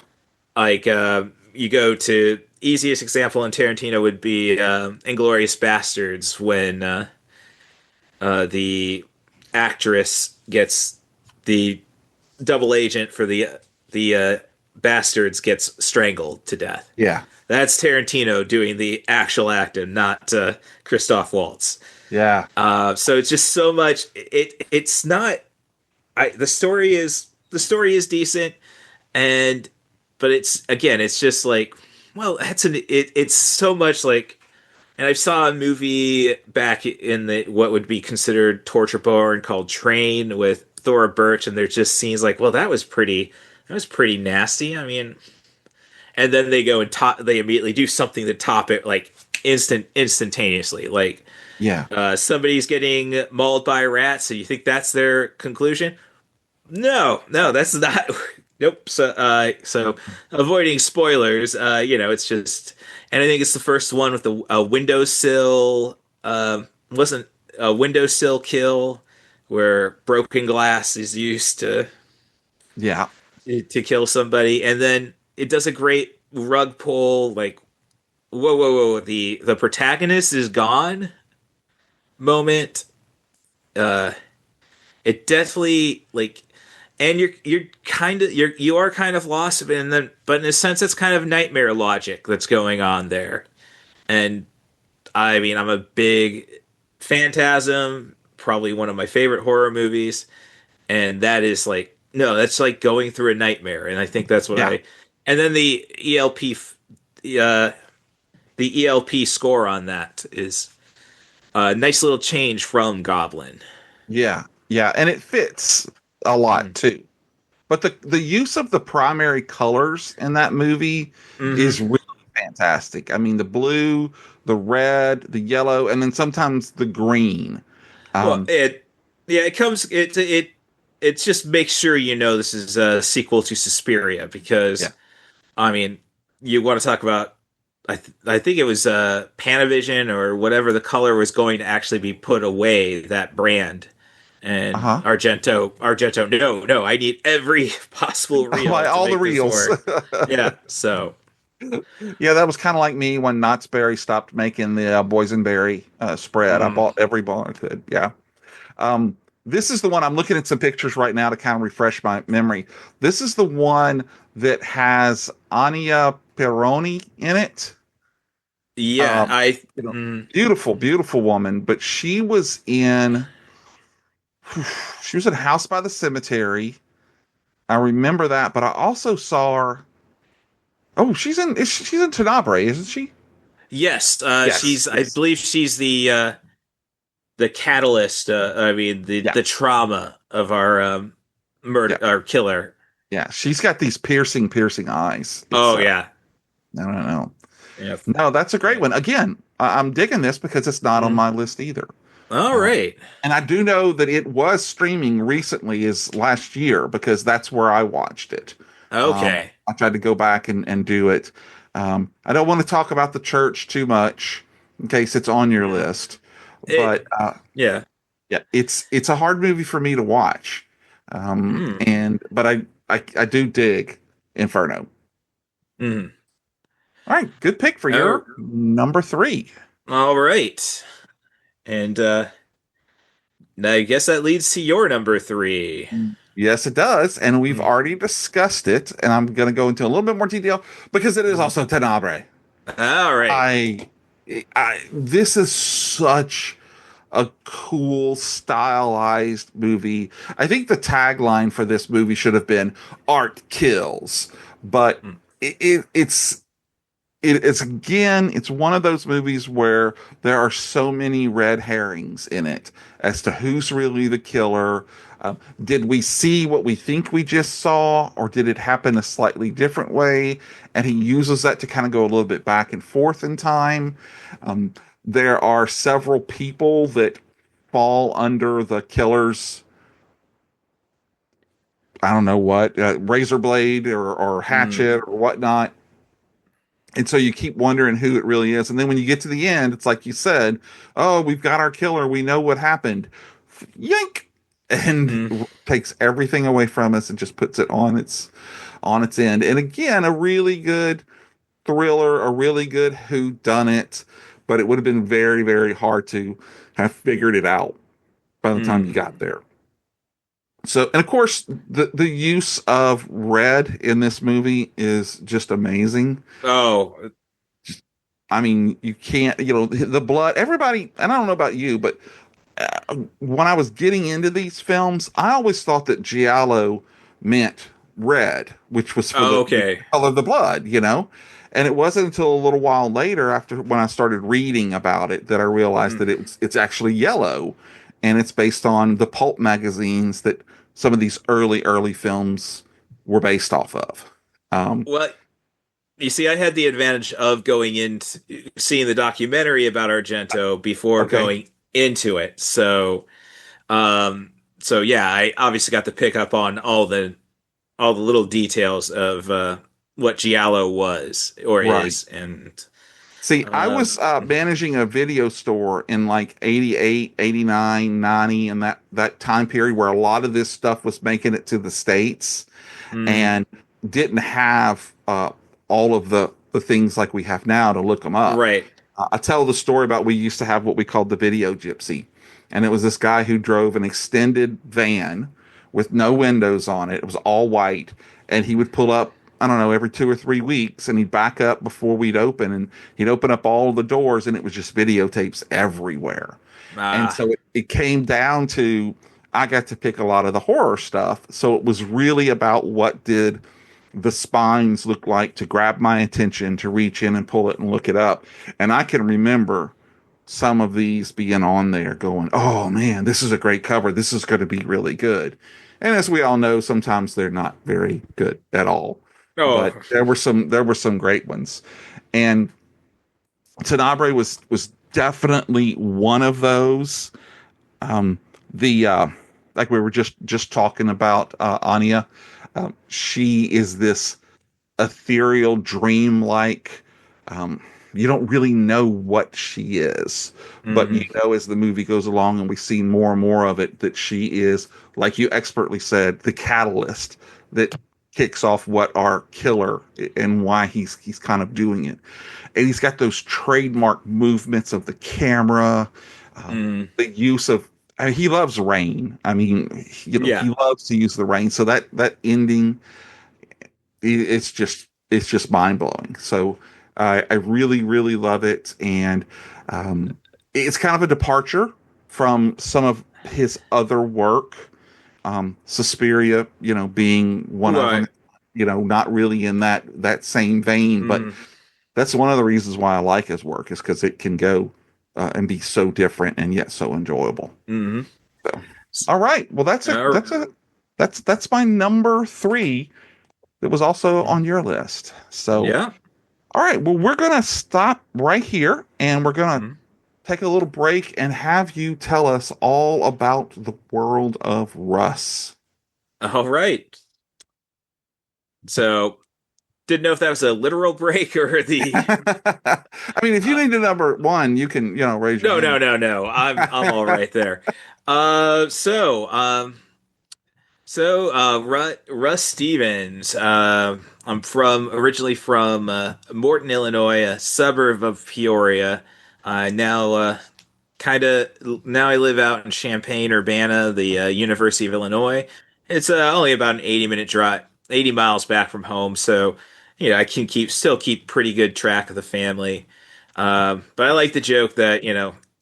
Like you go to easiest example in Tarantino would be Inglorious Bastards when the actress gets the double agent for the bastards gets strangled to death. Yeah. That's Tarantino doing the actual act and not Christoph Waltz. Yeah. So it's just so much. It's not. The story is decent, and but it's just like it's so much like. And I saw a movie back in the what would be considered torture porn called Train with Thora Birch, and there's just scenes like, well, that was pretty nasty. I mean, and then they go and they immediately do something to top it like instantaneously, like Yeah. somebody's getting mauled by a rat, so you think that's their conclusion? No, that's not. Nope. So avoiding spoilers, it's just, and I think it's the first one with the windowsill. Wasn't a windowsill kill where broken glass is used Yeah. to kill somebody, and then it does a great rug pull. Like, whoa, the protagonist is gone moment. Uh, it definitely like, and you are kind of lost, but in a sense, it's kind of nightmare logic that's going on there. And I mean, I'm a big Phantasm, probably one of my favorite horror movies, and that is like no, that's like going through a nightmare, and I think that's what Yeah. I. And then uh, the ELP score on that is a nice little change from Goblin. Yeah. Yeah. And it fits a lot too. But the use of the primary colors in that movie is Mm-hmm. really fantastic. I mean, the blue, the red, the yellow, and then sometimes the green. Well, Um, it comes it just makes sure you know this is a sequel to Suspiria yeah. because I mean you want to talk about I think it was Panavision or whatever the color was going to actually be put away, that brand. And Uh-huh. Argento, no, I need every possible reel Like to all the make this reels. work. Yeah, so Yeah, that was kind of like me when Knott's Berry stopped making the boysenberry spread. I mm, bought every ball I could. Yeah. Um, this is the one I'm looking at some pictures right now to kind of refresh my memory. This is the one that has Anya Peroni in it. yeah, Um, you know, mm, beautiful, beautiful woman. But she was in, she was in House by the Cemetery. I remember that, but I also saw her. Oh, she's in Tenebrae, isn't she? yes, Yes, she's I yes, believe she's the catalyst. I mean yeah, the trauma of our yeah, murder, our killer. yeah. She's got these piercing eyes. It's Oh yeah, I don't know. yeah. No, that's a great one. Again, I'm digging this because it's not on Mm. my list either. All Uh, right. and I do know that it was streaming recently, is last year, because that's where I watched it. Okay. I tried to go back and do it. I don't want to talk about the church too much in case it's on your Mm. list, but It. Yeah. yeah, it's a hard movie for me to watch. Mm. And but I do dig Inferno. Mm. All right, good pick for Oh, your number three. all right. And now I guess that leads to your number three. Yes, it does, and we've Mm. already discussed it, and I'm going to go into a little bit more detail because it is Mm. also Tenebrae. All right. I, this is such a cool, stylized movie. I think the tagline for this movie should have been "Art Kills," but Mm. it's again, it's one of those movies where there are so many red herrings in it as to who's really the killer. Did we see what we think we just saw, or did it happen a slightly different way? And he uses that to kind of go a little bit back and forth in time. Um, there are several people that fall under the killer's, I don't know what, razor blade or Mm. hatchet or whatnot. And so you keep wondering who it really is. And then when you get to the end, it's like you said, oh, we've got our killer. We know what happened. Yank! And Mm. takes everything away from us and just puts it on its end. And again, a really good thriller, a really good who done it, but it would have been very, very hard to have figured it out by the time you Mm. got there. So, and of course, the use of red in this movie is just amazing. Oh. I mean, you can't, the blood, everybody, and I don't know about you, but when I was getting into these films, I always thought that giallo meant red, which was for Oh, the okay. color of the blood, you know? And it wasn't until a little while later, after when I started reading about it, that I realized Mm. that it's actually yellow, and it's based on the pulp magazines that some of these early films were based off of. Um, Well, you see, I had the advantage of going into seeing the documentary about Argento before okay, going into it. Um, so yeah, I obviously got to pick up on all the little details of what giallo was or right. is, and See, I um, was managing a video store in like 88, 89, 90, and that time period where a lot of this stuff was making it to the States mm, and didn't have all of the things like we have now to look them up. right. I tell the story about we used to have what we called the video gypsy. And it was this guy who drove an extended van with no windows on it. It was all white. And he would pull up, I don't know, every 2 or 3 weeks and he'd back up before we'd open and he'd open up all the doors and it was just videotapes everywhere. And Ah, so it came down to I got to pick a lot of the horror stuff. So it was really about what did the spines look like to grab my attention, to reach in and pull it and look it up. And I can remember some of these being on there going, oh man, this is a great cover. This is going to be really good. And as we all know, sometimes they're not very good at all. But oh, there were some great ones. And Tenebrae was definitely one of those. The like we were just talking about Anya. She is this ethereal, dream-like. Um, you don't really know what she is, but you Hmm. know as the movie goes along and we see more and more of it that she is, like you expertly said, the catalyst that kicks off what our killer and why he's kind of doing it. And he's got those trademark movements of the camera, Mm. the use of. I mean, he loves rain. I mean, Yeah. he loves to use the rain. So that ending, it's just mind blowing. So I really really love it, and um, it's kind of a departure from some of his other work. Suspiria, being one of them. Right. Not really in that same vein, but Mm. that's one of the reasons why I like his work is because it can go and be so different and yet so enjoyable. Hmm. So, all right, well that's my number three that was also on your list. So, Yeah. all right, well we're gonna stop right here and we're gonna Mhm. take a little break and have you tell us all about the world of Russ. All right. So, didn't know if that was a literal break or the. I mean, if you Uh, need the number one, you can, raise your no, no, hand. no, no. I'm all right there. Uh, so, um, Russ Stevens. I'm from originally from Morton, Illinois, a suburb of Peoria. Now, kind of now I live out in Champaign, Urbana, the University of Illinois. It's only about an 80-minute drive, 80 miles back from home, so I can still keep pretty good track of the family. But I like the joke that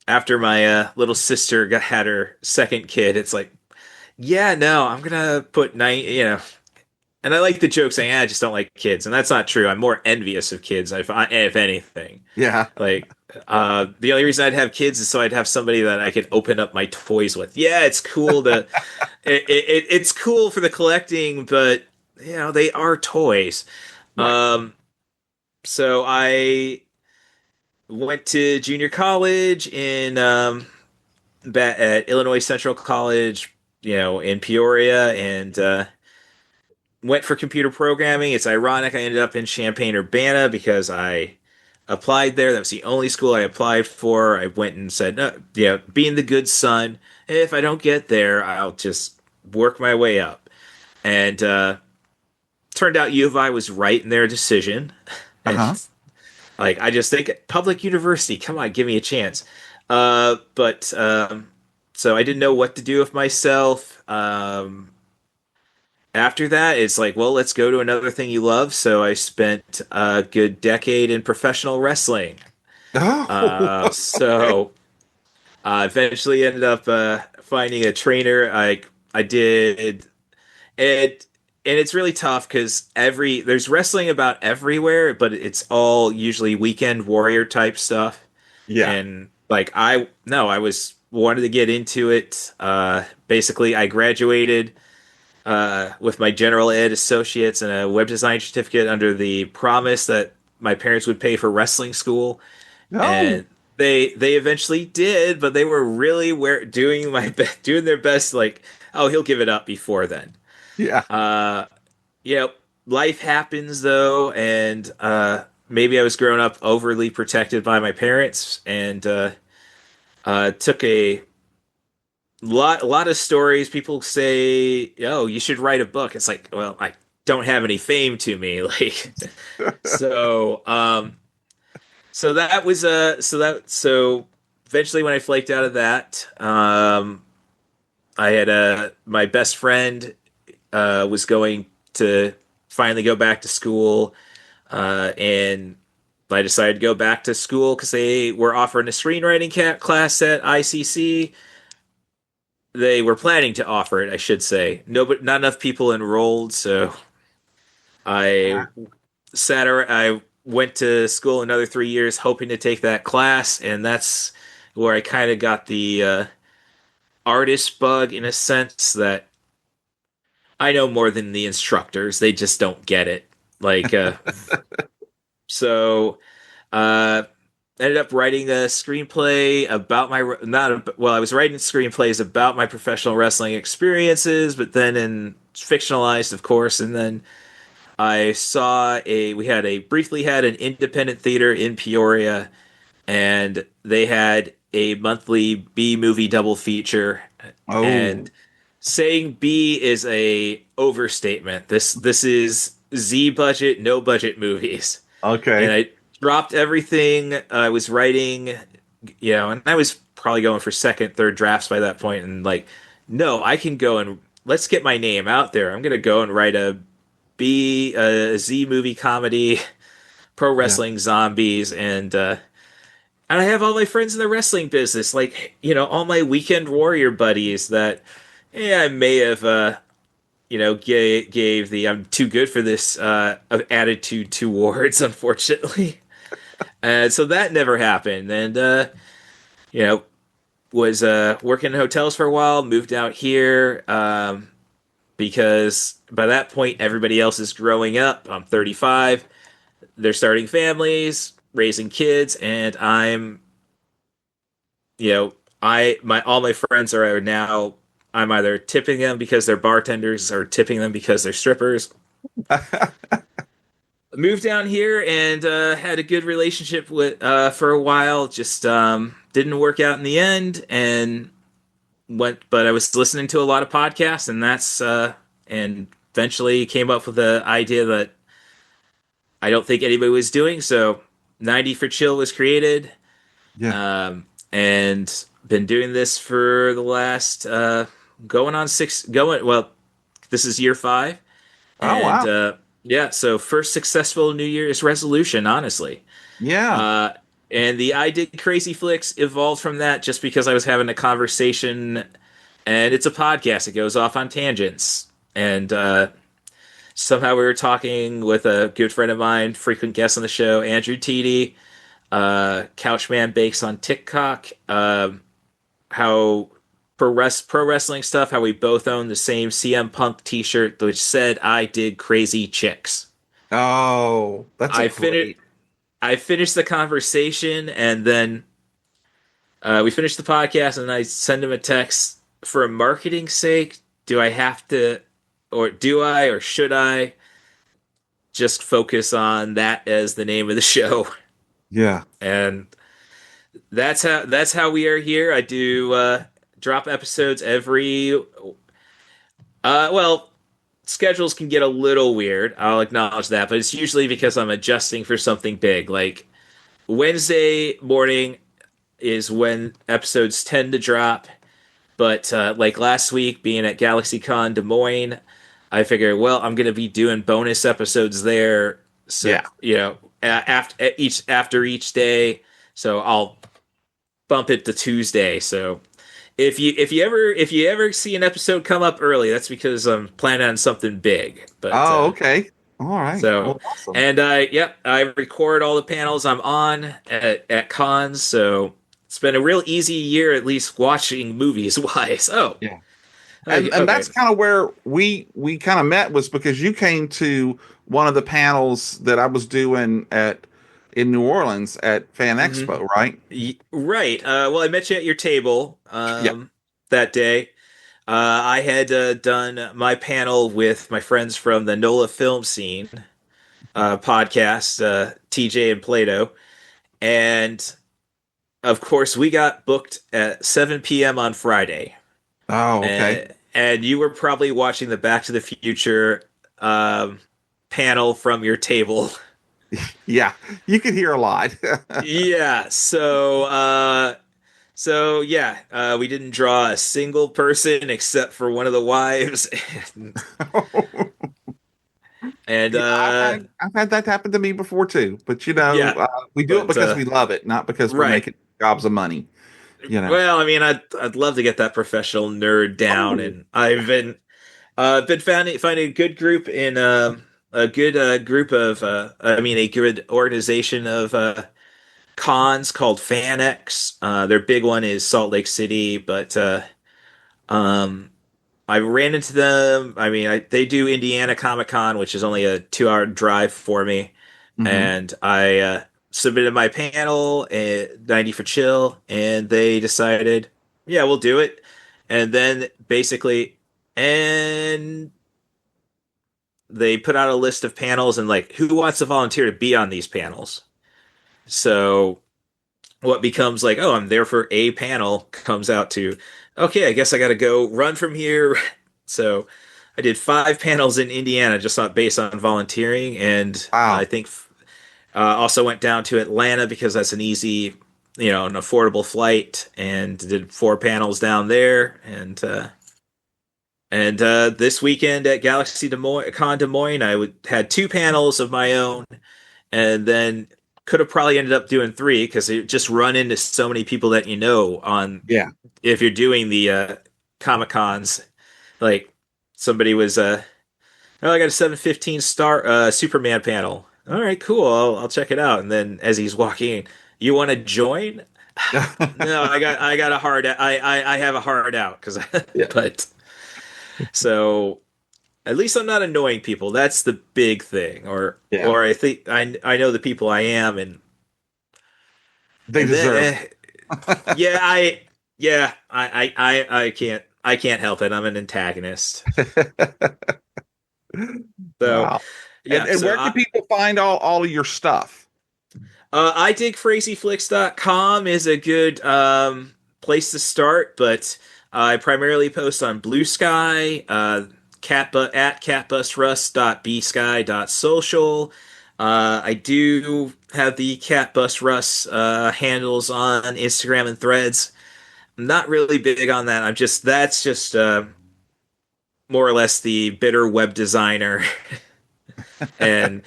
after my little sister had her second kid, it's like, yeah, no, I'm gonna put nine, and I like the joke saying, I just don't like kids, and that's not true. I'm more envious of kids, if anything. Yeah. Like, the only reason I'd have kids is so I'd have somebody that I could open up my toys with. Yeah, it's cool it's cool for the collecting, but they are toys. Right. So I went to junior college at Illinois Central College, in Peoria, and went for computer programming. It's ironic I ended up in Champaign, Urbana because I applied there. That was the only school I applied for. I went and said, no, being the good son, if I don't get there, I'll just work my way up. And turned out U of I was right in their decision. And Uh-huh. like, I just think public university, come on, give me a chance. But so I didn't know what to do with myself. After that, it's like, well, let's go to another thing you love. So I spent a good decade in professional wrestling. Oh, okay. So eventually ended up finding a trainer. I did it, and it's really tough because there's wrestling about everywhere, but it's all usually weekend warrior type stuff. Yeah. And like I was wanted to get into it. Basically, I graduated with my general ed associates and a web design certificate under the promise that my parents would pay for wrestling school, No. and they eventually did, but they were really doing their best. Like, oh, he'll give it up before then. Yeah. Uh, yeah, life happens though, and maybe I was growing up overly protected by my parents, and took a lot of stories. People say, "Oh, you should write a book." It's like, well, I don't have any fame to me, like so. So that was so eventually when I flaked out of that, I had my best friend was going to finally go back to school, and I decided to go back to school because they were offering a screenwriting class at ICC. They were planning to offer it, I should say. No, but not enough people enrolled, so I I went to school another 3 years hoping to take that class, and that's where I kind of got the artist bug in a sense that I know more than the instructors. They just don't get it. Like, so uh, ended up writing a screenplay about my not well, I was writing screenplays about my professional wrestling experiences, but then in fictionalized, of course, and then I saw a we had a briefly had an independent theater in Peoria, and they had a monthly B movie double feature, Oh, and saying B is a overstatement. This is Z budget, no budget movies. And okay. I dropped everything I was writing, and I was probably going for second, third drafts by that point, and like, no, I can go and let's get my name out there. I'm gonna go and write a Z movie comedy, pro Yeah. wrestling zombies, and I have all my friends in the wrestling business, like all my weekend warrior buddies that, yeah, I may have gave the I'm too good for this attitude towards, unfortunately. And so that never happened. And, you know, was working in hotels for a while, moved out here because by that point, everybody else is growing up. I'm 35. They're starting families, raising kids, and you know, all my friends are now, I'm either tipping them because they're bartenders or tipping them because they're strippers. Moved down here and had a good relationship with for a while. Just didn't work out in the end, and went. But I was listening to a lot of podcasts, and and eventually came up with the idea that I don't think anybody was doing. So 90 for Chill was created, Yeah. and been doing this for the last going on six going well. This is year 5, Oh, and wow. yeah, so first successful New Year's resolution, honestly. Yeah. Uh, and the I Did Crazy Flicks evolved from that just because I was having a conversation, and it's a podcast. It goes off on tangents. And somehow we were talking with a good friend of mine, frequent guest on the show, Andrew Teedy, Couchman Bakes on TikTok, how pro wrestling stuff, how we both own the same CM Punk t shirt, which said, I did crazy chicks. Oh, that's a I finished. great. I finished the conversation, and then we finished the podcast, and I send him a text. For marketing sake, do I have to, or do I, or should I just focus on that as the name of the show? Yeah. And that's how we are here. I do drop episodes every. Well, schedules can get a little weird. I'll acknowledge that, but it's usually because I'm adjusting for something big. Like Wednesday morning is when episodes tend to drop. But like last week, being at GalaxyCon Des Moines, I figured, well, I'm gonna be doing bonus episodes there. So Yeah. after each day, so I'll bump it to Tuesday. So if you ever see an episode come up early, that's because I'm planning on something big. But Oh, okay. All right. so Well, awesome. and yep, I record all the panels I'm on at cons. So it's been a real easy year, at least watching movies wise. Oh, Yeah. And okay. that's kind of where we kind of met, was because you came to one of the panels that I was doing at in New Orleans at Fan hmm Expo, right? Right. Well, I met you at your table Yeah. that day. I had done my panel with my friends from the NOLA film scene podcast, TJ and Plato, and of course we got booked at 7 p.m. on Friday, Oh, okay. and you were probably watching the Back to the Future um, panel from your table. Yeah. You could hear a lot. Yeah, so yeah, we didn't draw a single person except for one of the wives, and Yeah, I've had that happen to me before too. But yeah, we do it but because we love it, not because we're right. making gobs of money. You know. Well, I mean, I'd love to get that professional nerd down, Oh, and I've been finding a good group in a good group of I mean a good organization of cons called FanX. Their big one is Salt Lake City, but um, I ran into them. I mean, they do Indiana Comic Con, which is only a 2-hour drive for me, hmm and I submitted my panel at 90 for chill, and they decided, yeah, we'll do it. And then basically, and they put out a list of panels and like, who wants to volunteer to be on these panels? So what becomes like, oh, I'm there for a panel comes out to, okay, I guess I got to go run from here. So I did 5 panels in Indiana just based on volunteering, and I Wow. think also went down to Atlanta because that's an easy, an affordable flight, and did 4 panels down there, and this weekend at Galaxy Des Moines, had 2 panels of my own, and then could have probably ended up doing 3 because you just run into so many people that on Yeah. if you're doing the Comic Cons. Like somebody was oh, I got a 715 star Superman panel. All right, cool. I'll check it out. And then as he's walking, you want to join? No, I got a hard I have a hard out because Yeah. but so at least I'm not annoying people. That's the big thing. Yeah. Or I think I know the people I am, They and deserve. then yeah, I can't help it. I'm an antagonist. So Wow. And yeah, and so where can people find all of your stuff? I think crazyflix.com is a good place to start, but I primarily post on Blue Sky, at catbusruss.bsky.social. I do have the CatBusRuss handles on Instagram and Threads. I'm not really big on that. That's just more or less the bitter web designer and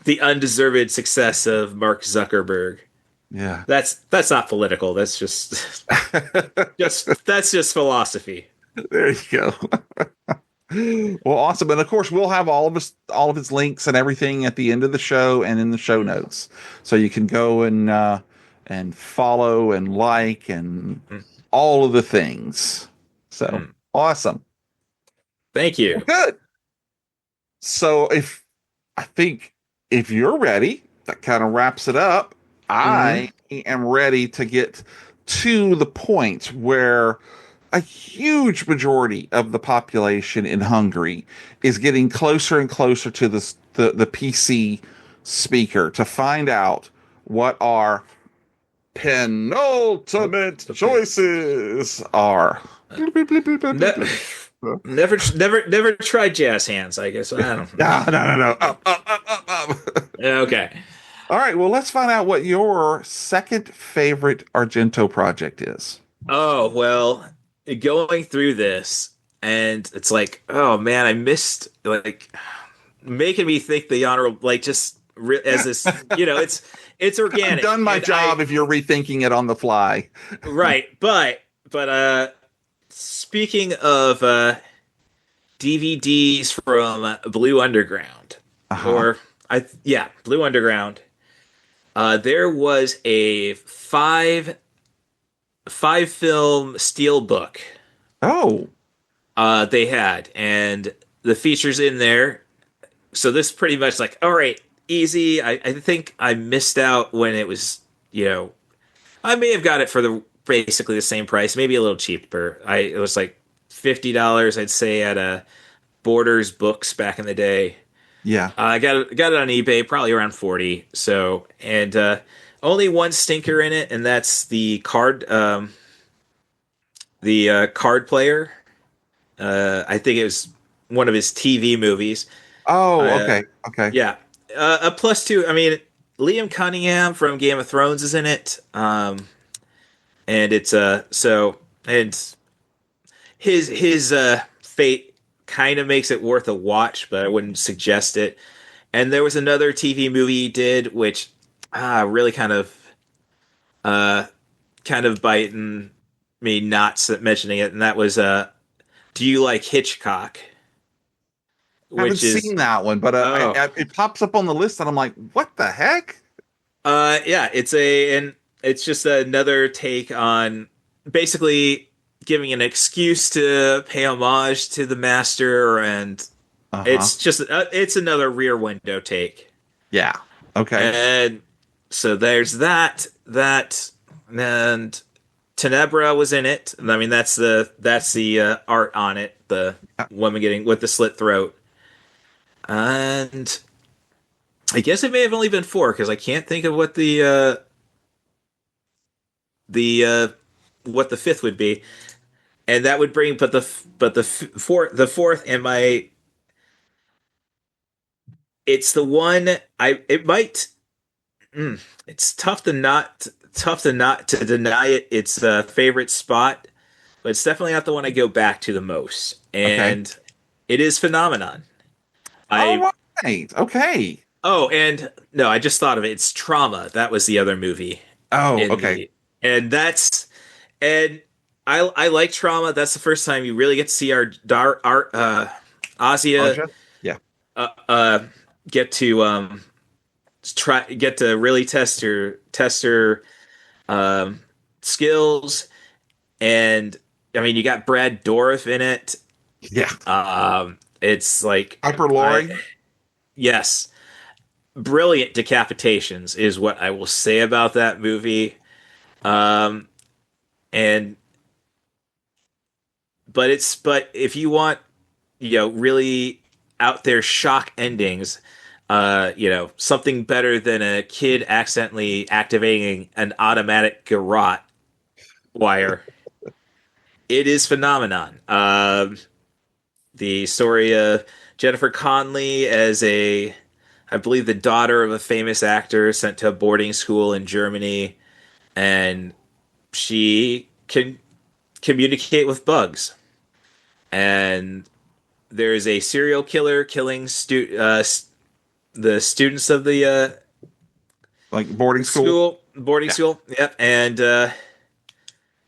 the undeserved success of Mark Zuckerberg. Yeah. That's not political. That's just that's just philosophy. There you go. Well, awesome. And of course, we'll have all of his links and everything at the end of the show and in the show notes. So you can go and follow and like and Mm, all of the things. So mm. awesome. Thank Well, you. good. So I think if you're ready, that kind of wraps it up. Hmm. I am ready to get to the point where a huge majority of the population in Hungary is getting closer and closer to the PC speaker to find out what our penultimate choices are. Ne- never tried jazz hands. I guess I don't know. No, no, no, no. Up, up, up, up, up. Okay. All right. Well, let's find out what your second favorite Argento project is. Oh well, going through this, and it's like, oh man, I missed like making me think the honorable like as this, it's I've organic, done my and I job if you're rethinking it on the fly. right, but speaking of DVDs from Blue Underground, Uh-huh. or Blue Underground. There was a five film steel book Oh, they had, and the features in there. So this pretty much like, all right, easy. I think I missed out when it was, I may have got it for the basically the same price, maybe a little cheaper. It was like $50, I'd say, at a Borders Books back in the day. yeah. I got it on eBay, probably around 40. So, and only one stinker in it, and that's the card player. I think it was one of his TV movies. Oh, Uh, okay. Okay. yeah, a plus two. I mean, Liam Cunningham from Game of Thrones is in it, and it's and his fate kind of makes it worth a watch, but I wouldn't suggest it. And there was another TV movie he did, which really uh, kind of biting me not mentioning it, and that was Do You Like Hitchcock? Haven't Which is seen that one, but oh it pops up on the list, and I'm like, what the heck? yeah, and it's just another take on basically giving an excuse to pay homage to the master, and Uh-huh. it's just it's another Rear Window take. Yeah. Okay. And so there's that, and Tenebra was in it. I mean, that's the art on it, the woman getting with the slit throat, and I guess it may have only been four because I can't think of what the what the fifth would be, and that would bring but the fourth and my it's the one I it might it's tough to not to deny it. It's a favorite spot, but it's definitely not the one I go back to the most. Okay. And it is Phenomenon. I All right. Okay. oh, and no, I just thought of it. It's Trauma. That was the other movie Oh, in okay. the and that's and I like Trauma. That's the first time you really get to see our Asia Argent? Yeah. uh, uh get to get to really test her um skills. And I mean, you got Brad Dourif in it. Yeah. It's like Hyper I Lori? yes, brilliant decapitations is what I will say about that movie. Um, and but if you want, really out there shock endings, something better than a kid accidentally activating an automatic garrote wire. It is Phenomenon. The story of Jennifer Connelly as I believe, the daughter of a famous actor sent to a boarding school in Germany, and she can communicate with bugs. And there's a serial killer killing the students of the Like boarding school? boarding Yeah. school. Yep, and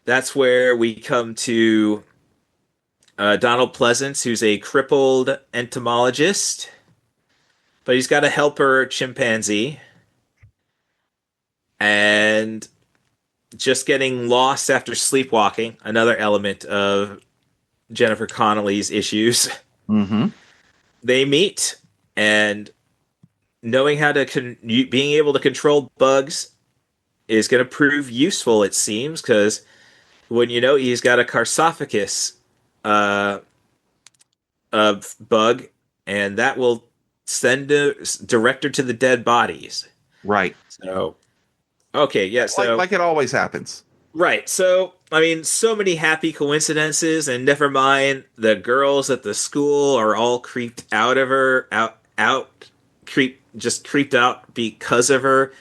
that's where we come to Donald Pleasance, who's a crippled entomologist, but he's got a helper chimpanzee, and just getting lost after sleepwalking, another element of Jennifer Connelly's issues. Mm-hmm. They meet, and knowing how to being able to control bugs is going to prove useful, it seems, because when you know he's got a Carcophagus uh, bug, and that will send a director to the dead bodies. Right. So, okay, yeah, so Like it always happens. right. So, I mean, so many happy coincidences, and never mind, the girls at the school are all creeped out of her, just creeped out because of her.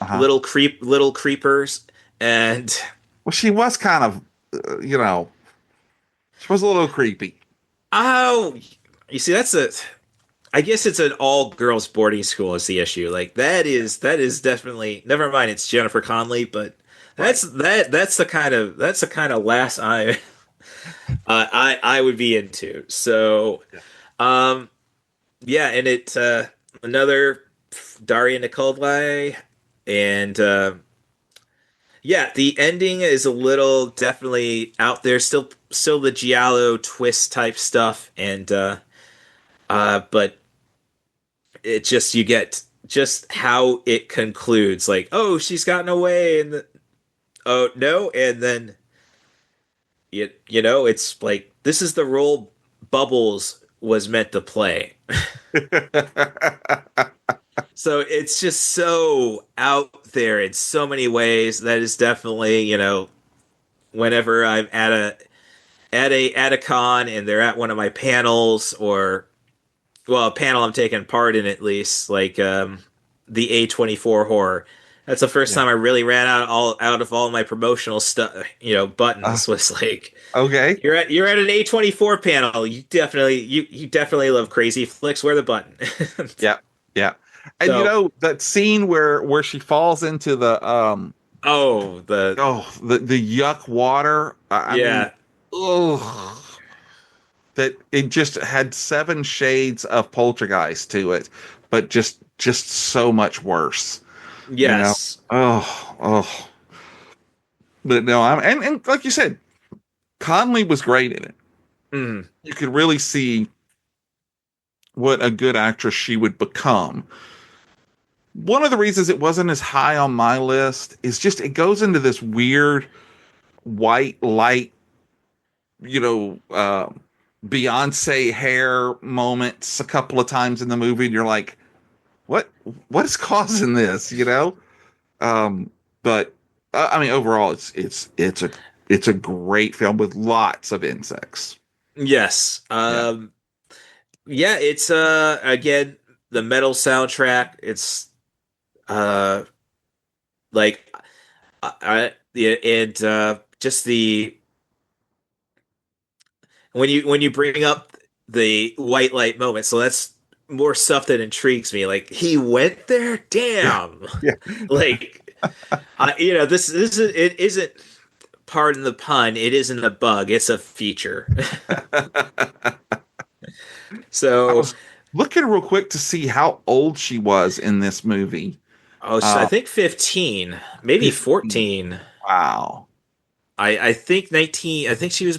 Uh-huh. Little creepers, and Well, she was kind of, she was a little creepy. oh, you see, I guess it's an all girls boarding school is the issue. Like that is definitely never mind. It's Jennifer Connelly, but Right. that's the kind of last I would be into. So, um, yeah, and it another Daria Nikolai, and yeah, the ending is a little definitely out there. Still the giallo twist type stuff, and but it just you get just how it concludes. Like, oh, she's gotten away, and oh no, and then it's like this is the role Bubbles was meant to play. So it's just so out there in so many ways. That is definitely, whenever I'm at a con and they're at one of my panels, or well, a panel I'm taking part in, at least, like the A24 horror. That's the first Yeah. time I really ran out of all my promotional stuff. Uh, Buttons was like, okay. you're at an A24 panel. You definitely love crazy flicks. Where the button? Yeah. Yeah. And So, that scene where she falls into the oh, the yuck water. I mean, yeah, ugh, that it just had seven shades of poltergeist to it, but just so much worse. You know. yes, Oh. But no, and like you said, Conley was great in it. mm, You could really see what a good actress she would become. one of the reasons it wasn't as high on my list is just it goes into this weird white light, you know, Beyonce hair moments a couple of times in the movie, and you're like, what what is causing this, you know? But I mean, overall, it's a great film with lots of insects. Yes. Yeah. Yeah, it's again the metal soundtrack. It's uh like yeah, and just the when you bring up the white light moment, so that's more stuff that intrigues me. Like he went there, Yeah. damn. Yeah. Like you know, this is it isn't, pardon the pun, it isn't a bug, it's a feature. I So, was looking real quick to see how old she was in this movie. oh, so I Uh, think 15, maybe 15. 14. Wow. I think 19. I think she was.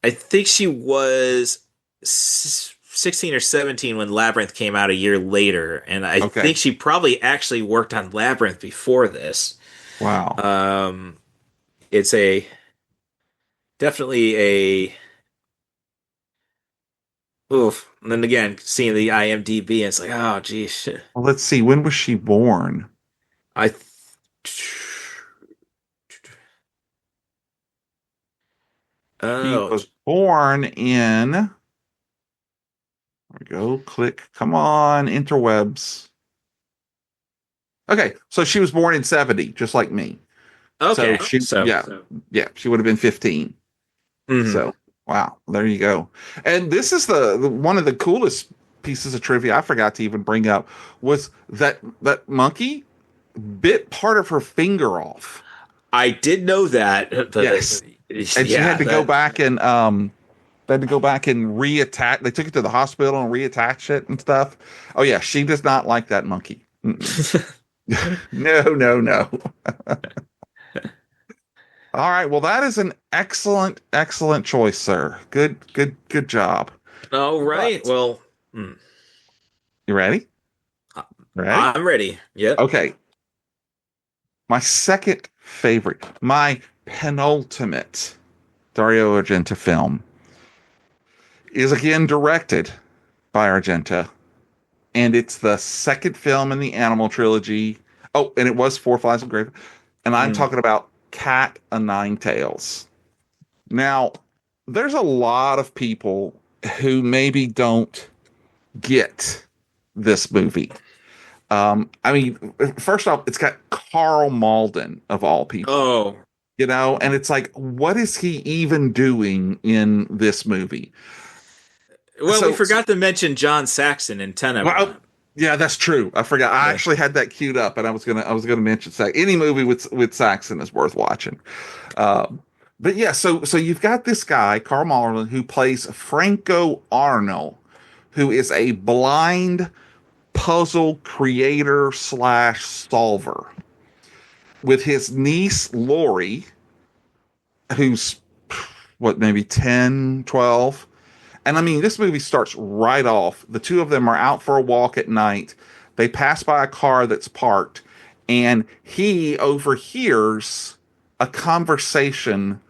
I think she was 16 or 17 when Labyrinth came out a year later, and I Okay. think she probably actually worked on Labyrinth before this. Wow. Um, it's a definitely a oof. And then again, seeing the IMDb, it's like, oh, geez. Well, let's see. When was she born? I. She Oh, was born in. There we go. Click. Come on, interwebs. Okay, so she was born in 70, just like me. So okay. she, So, yeah, yeah, she would have been 15. mhm. So, wow, there you go. And this is the one of the coolest pieces of trivia I forgot to even bring up was that monkey bit part of her finger off. I did know that, but Yes. And she yeah, had to go that. back and they had to go back and reattach. They took it to the hospital and reattach it and stuff. Oh yeah, she does not like that monkey. Mm-mm. No, no, no. All right. Well, that is an excellent, excellent choice, sir. Good, good, good job. All right. But Well, hmm, you ready? Ready? I'm ready. Yep. Okay. My second favorite, my penultimate Dario Argento film is again directed by Argento, and it's the second film in the Animal trilogy. Oh, and it was Four Flies of Grave, and I'm Mm. talking about Cat o' Nine Tails. Now, there's a lot of people who maybe don't get this movie. I mean, first off, it's got Carl Malden of all people, Oh, you know, and it's like, what is he even doing in this movie? well, we So, forgot to mention John Saxon in well, Tenebra. yeah, that's true. I forgot. I Yeah. actually had that queued up, and I was gonna mention any movie with Saxon is worth watching. Um, but yeah, so you've got this guy Carl Malden who plays Franco Arno, who is a blind puzzle creator slash solver with his niece Lori, who's what, maybe 10, 12. And I mean, this movie starts right off. The two of them are out for a walk at night. They pass by a car that's parked, and he overhears a conversation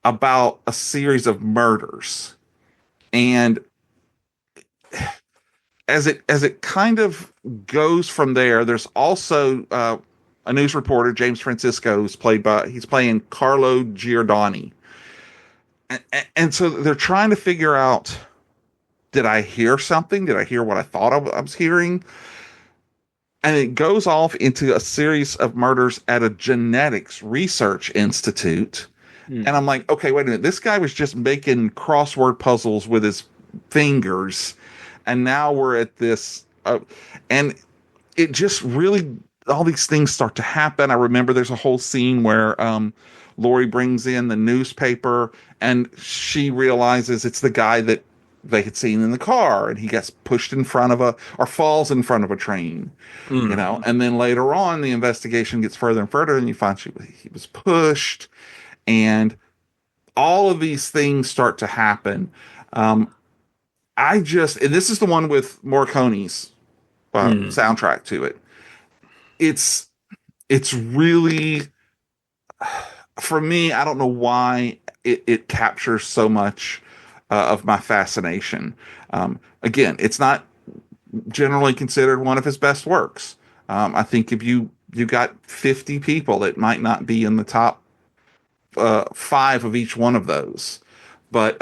about a series of murders. And as it kind of goes from there, there's also a news reporter, James Francisco, he's playing Carlo Giordani, and so they're trying to figure out, did I hear something? Did I hear what I thought I was hearing? And it goes off into a series of murders at a genetics research institute. And Hmm. I'm like, okay, wait a minute. This guy was just making crossword puzzles with his fingers. And now we're at this. And it just really, all these things start to happen. I remember there's a whole scene where Lori brings in the newspaper and she realizes it's the guy that they had seen in the car, and he gets pushed in front of or falls in front of a train, you Mm. know. And then later on, the investigation gets further and further, and you find he was pushed, and all of these things start to happen. Um, and this is the one with Morricone's Mm. soundtrack to it. It's it's really, for me, I don't know why it captures so much of my fascination. Again, it's not generally considered one of his best works. I think if you got 50 people, it might not be in the top five of each one of those, but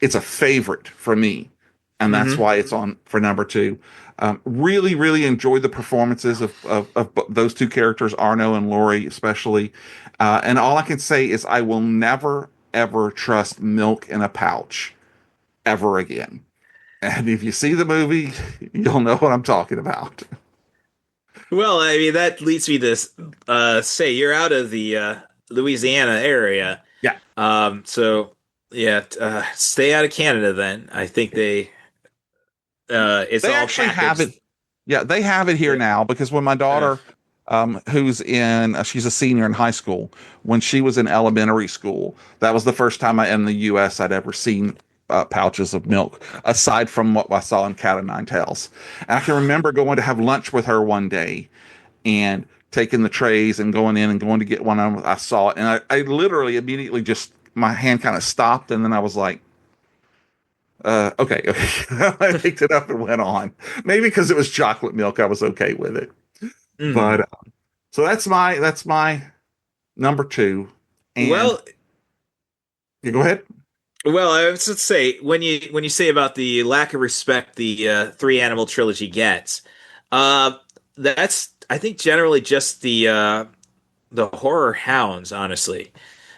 it's a favorite for me, and that's Hmm. why it's on for number two. Really, really enjoyed the performances of those two characters, Arno and Lori, especially. And all I can say is I will never, ever trust milk in a pouch ever again. And if you see the movie, you'll know what I'm talking about. Well, I mean, that leads me to say you're out of the Louisiana area. Yeah, So yeah, stay out of Canada then. I think it's they all actually have it. packaged. Yeah, they have it here Yeah. now because when my Uh, daughter, who's in, she's a senior in high school, when she was in elementary school, that was the first time in the U.S. I'd ever seen pouches of milk, aside from what I saw in Cat o' Nine Tails. And I can remember going to have lunch with her one day and taking the trays and going in and going to get one of them. I saw it, and I literally immediately just my hand kind of stopped, and then I was like, okay, okay. I picked it up and went on. Maybe because it was chocolate milk, I was okay with it. But mm. so that's my number two. And Well, you go ahead. well, I was to say when you say about the lack of respect the three animal trilogy gets, uh, that's I think generally just the horror hounds, honestly,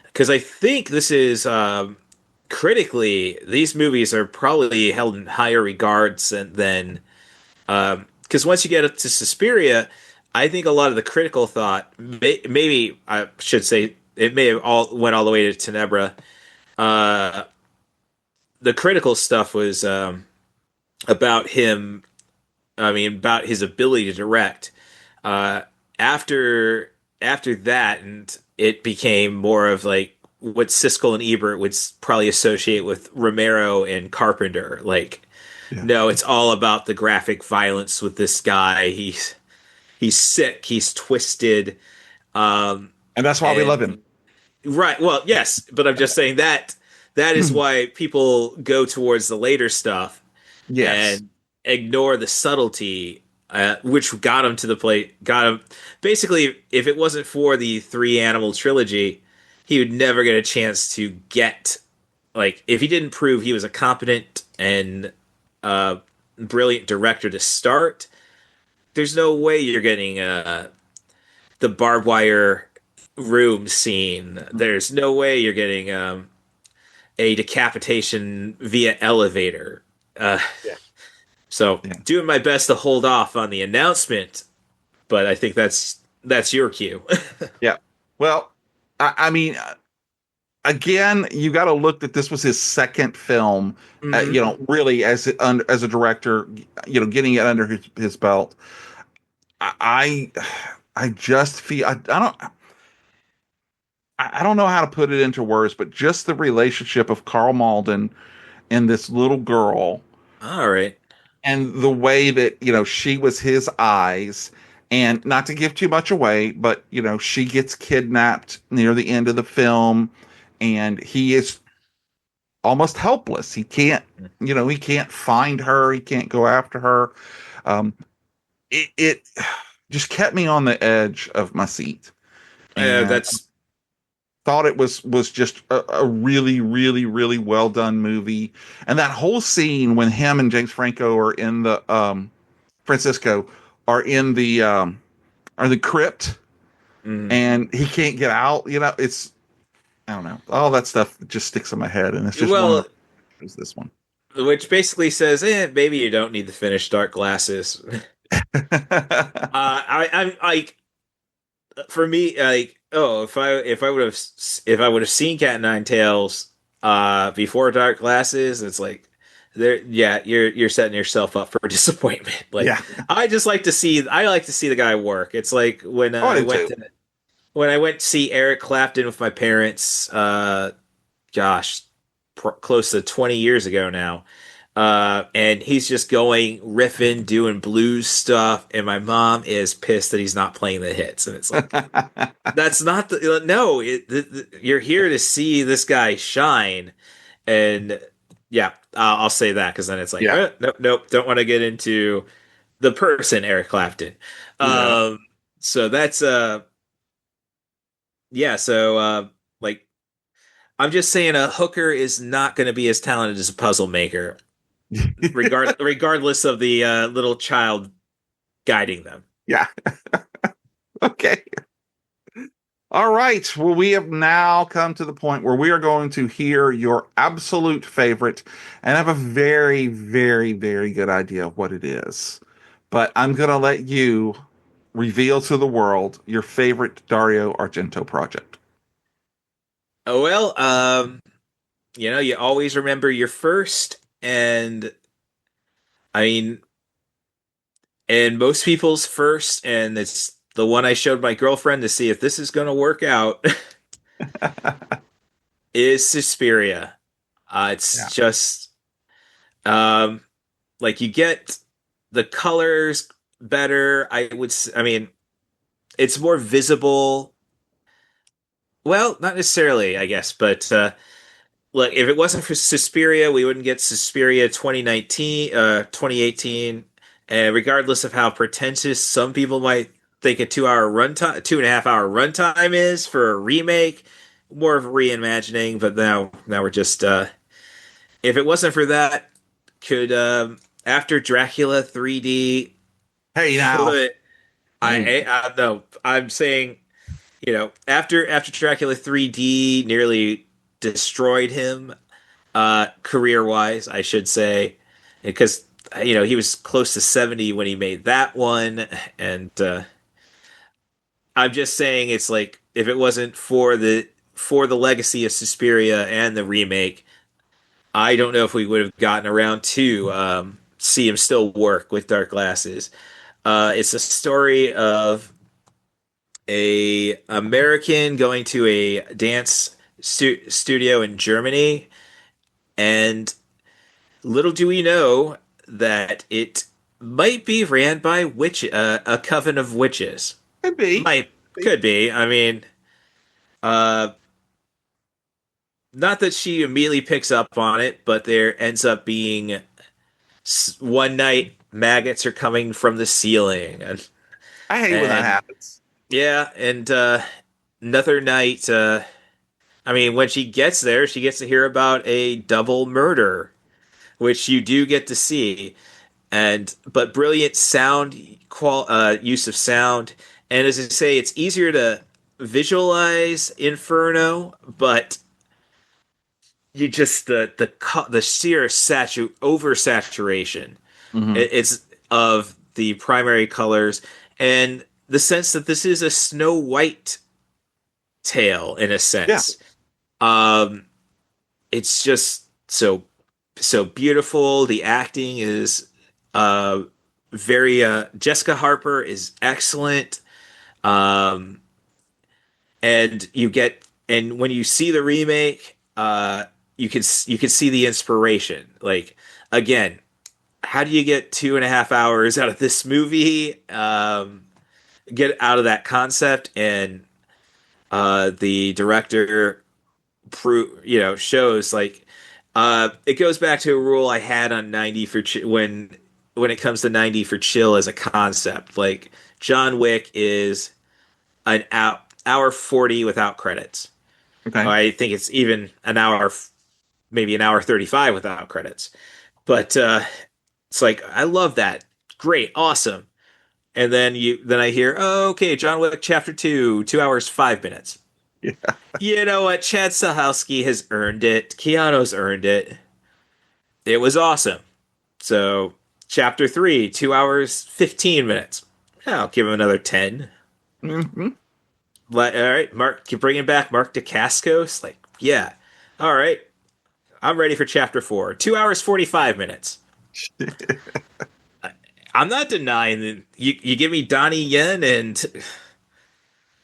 because I think this is critically these movies are probably held in higher regards than because once you get up to Suspiria, I think a lot of the critical thought, maybe I should say it may have all went all the way to Tenebra. Uh, the critical stuff was about him. I mean, about his ability to direct. Uh, after after that, and it became more of like what Siskel and Ebert would probably associate with Romero and Carpenter. Like, Yeah. no, it's all about the graphic violence with this guy. He's sick. He's twisted. Um, And that's why we love and him. right. Well, yes, but I'm just saying that that is why people go towards the later stuff Yes. and ignore the subtlety, which got him to the plate. Got him basically. If it wasn't for the three animal trilogy, he would never get a chance to get like if he didn't prove he was a competent and uh, brilliant director to start. There's no way you're getting the barbed wire room scene. There's no way you're getting a decapitation via elevator. Uh, Yeah. so Yeah. doing my best to hold off on the announcement, but I think that's your cue. Yeah. Well, I mean, again, you got to look that this was his second film. Hmm. Really as a director, getting it under his belt. I I just feel I don't know how to put it into words, but just the relationship of Carl Malden and this little girl, All right. and the way that she was his eyes, and not to give too much away, but she gets kidnapped near the end of the film, and he is almost helpless. He can't find her. He can't go after her. It just kept me on the edge of my seat, and That's thought it was just a really, really, really well done movie. And that whole scene when him and James Franco are in the Francisco are in the crypt, mm. and he can't get out. It's, I don't know, all that stuff just sticks in my head, and it's just one of Well, the is this one. which basically says, maybe you don't need to finish Dark Glasses. I'm like for me, like, oh, if I would have seen Cat and Nine Tails before Dark Glasses, it's like there, yeah, you're setting yourself up for disappointment. Like, Yeah. I like to see the guy work. It's like when Oh, I did too. I went to see Eric Clapton with my parents, gosh, close to 20 years ago now. And he's just going riffing, doing blues stuff, and my mom is pissed that he's not playing the hits, and it's like that's not the no. You're here to see this guy shine, and yeah, I'll say that because then it's like Yeah. nope, nope, don't want to get into the person Eric Clapton. Yeah. Um, so that's yeah, so like I'm just saying a hooker is not going to be as talented as a puzzle maker, regardless of the little child guiding them. Yeah. Okay. All right. Well, we have now come to the point where we are going to hear your absolute favorite and have a very, very, very good idea of what it is. But I'm going to let you reveal to the world your favorite Dario Argento project. Oh well, you always remember your first, and I mean, and most people's first, and it's the one I showed my girlfriend to see if this is going to work out, is Suspiria. It's Yeah. just um, like you get the colors better. I mean, it's more visible. Well, not necessarily, I guess, but look, if it wasn't for Suspiria, we wouldn't get Suspiria 2019, 2018. And regardless of how pretentious some people might think a 2 hour runtime, 2.5 hour runtime is for a remake, more of a reimagining. But now we're just, if it wasn't for that, could after Dracula 3D, Hey, now. could Hey. no, I'm saying, after Dracula 3D nearly destroyed him, career wise, I should say, because he was close to 70 when he made that one, and I'm just saying it's like if it wasn't for the legacy of Suspiria and the remake, I don't know if we would have gotten around to see him still work with Dark Glasses. It's a story of a American going to a dance studio in Germany, and little do we know that it might be ran by a coven of witches. Could be. Might could be. I mean, uh, not that she immediately picks up on it, but there ends up being one night maggots are coming from the ceiling, I hate when that and happens. yeah, and another night. I mean, when she gets there, she gets to hear about a double murder, which you do get to see, and but brilliant use of sound. And as I say, it's easier to visualize Inferno, but you just the sheer oversaturation Hmm. it's of the primary colors, and the sense that this is a Snow White tale in a Yeah. sense. Um, it's just so beautiful. The acting is uh very Jessica Harper is excellent. Um, and when you see the remake, you can see the inspiration. Like again, how do you get 2.5 hours out of this movie? Get out of that concept, and the director shows like it goes back to a rule I had on 90 for when it comes to 90 for chill as a concept. Like John Wick is an hour 40 without credits. Okay. I think it's even an hour, maybe an hour 35 without credits. But it's like I love that. Great, awesome. And then I hear, oh, okay, John Wick Chapter 2, 2 hours 5 minutes. Yeah. You know what? Chad Stahelski has earned it. Keanu's earned it. It was awesome. So, Chapter 3, 2 hours, 15 minutes. I'll give him another 10. Hmm. All right, Mark, you bringing back Mark Dacascos? Like, yeah. All right, I'm ready for Chapter 4. 2 hours, 45 minutes. I'm not denying that you give me Donnie Yen, and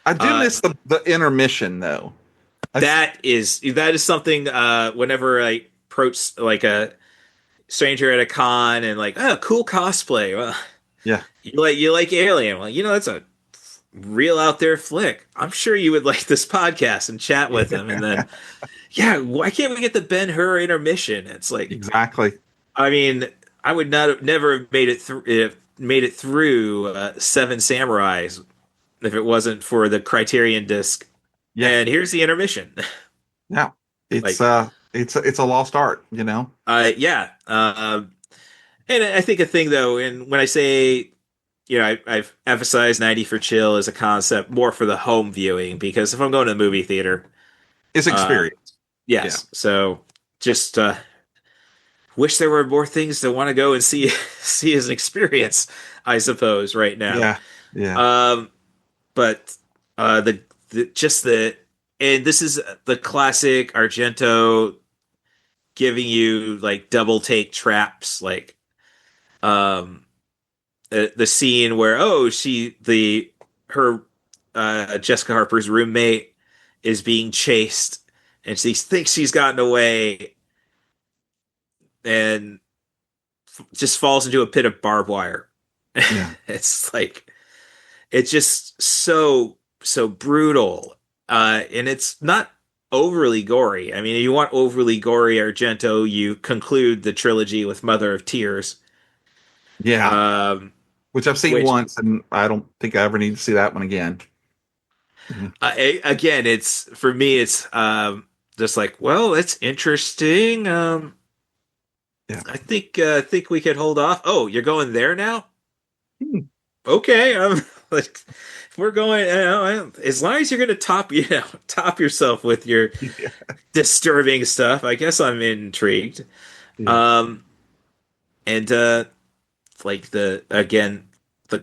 I do uh, miss the intermission though. I s that is something. Whenever I approach like a stranger at a con and like, oh, cool cosplay. Well, Yeah. you like Alien. Well, that's a real out there flick. I'm sure you would like this podcast and chat with him. And then, yeah, why can't we get the Ben Hur intermission? It's like, Exactly. I mean, I would not have never have made it through Seven Samurais if it wasn't for the Criterion disc. Yeah. And here's the intermission. Yeah. It's Like, it's a lost art, yeah. And I think a thing though, and when I say, I've emphasized 90 for chill as a concept more for the home viewing, because if I'm going to the movie theater, It's uh, experience. Yeah. yes. So just wish there were more things to want to go and see see as an experience, I suppose, right now. Yeah. Yeah. Um, but just the and this is the classic Argento giving you like double take traps, like um the scene where her Jessica Harper's roommate is being chased and she thinks she's gotten away and just falls into a pit of barbed wire. Yeah. It's like it's just so brutal, and it's not overly gory. I mean, if you want overly gory Argento, you conclude the trilogy with Mother of Tears, Yeah. um, Which I've seen which once, and I don't think I ever need to see that one again. Mhm. again, it's for me, it's just like, well, it's interesting. Yeah. I think we could hold off. Oh, you're going there now? Hmm. Okay, like we're going. As long as you're going to top yourself with your Yeah. disturbing stuff, I guess I'm intrigued. Yeah. Um, and like the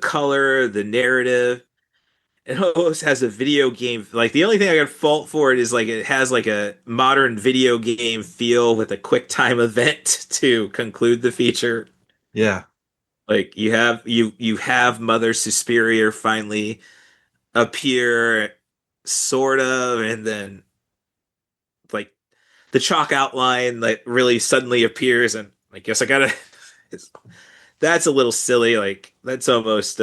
color, the narrative, it almost has a video game. Like the only thing I got fault for it is like it has like a modern video game feel with a quick time event to conclude the feature. Yeah. Like you have Mother Suspiria finally appear, sort of, and then like the chalk outline like really suddenly appears, and I guess I gotta. It's, that's a little silly. Like that's almost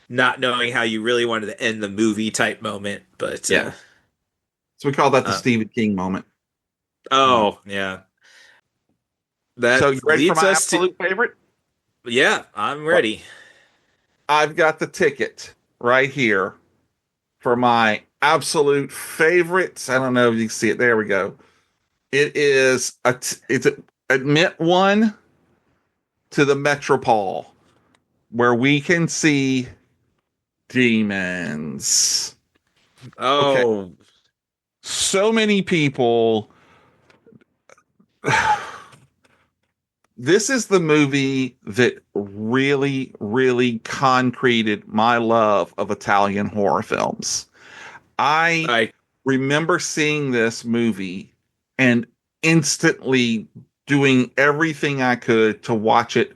not knowing how you really wanted to end the movie type moment. But Yeah. So we call that the uh, Stephen King moment. oh yeah, So that you ready for leads my us to absolute favorite? yeah. I'm Well, ready. I've got the ticket right here for my absolute favorites. I don't know if you can see it. There we go. It is it's a admit one to the Metropole where we can see demons. Okay. Oh So many people. This is the movie that really, really concreted my love of Italian horror films. I I remember seeing this movie and instantly doing everything I could to watch it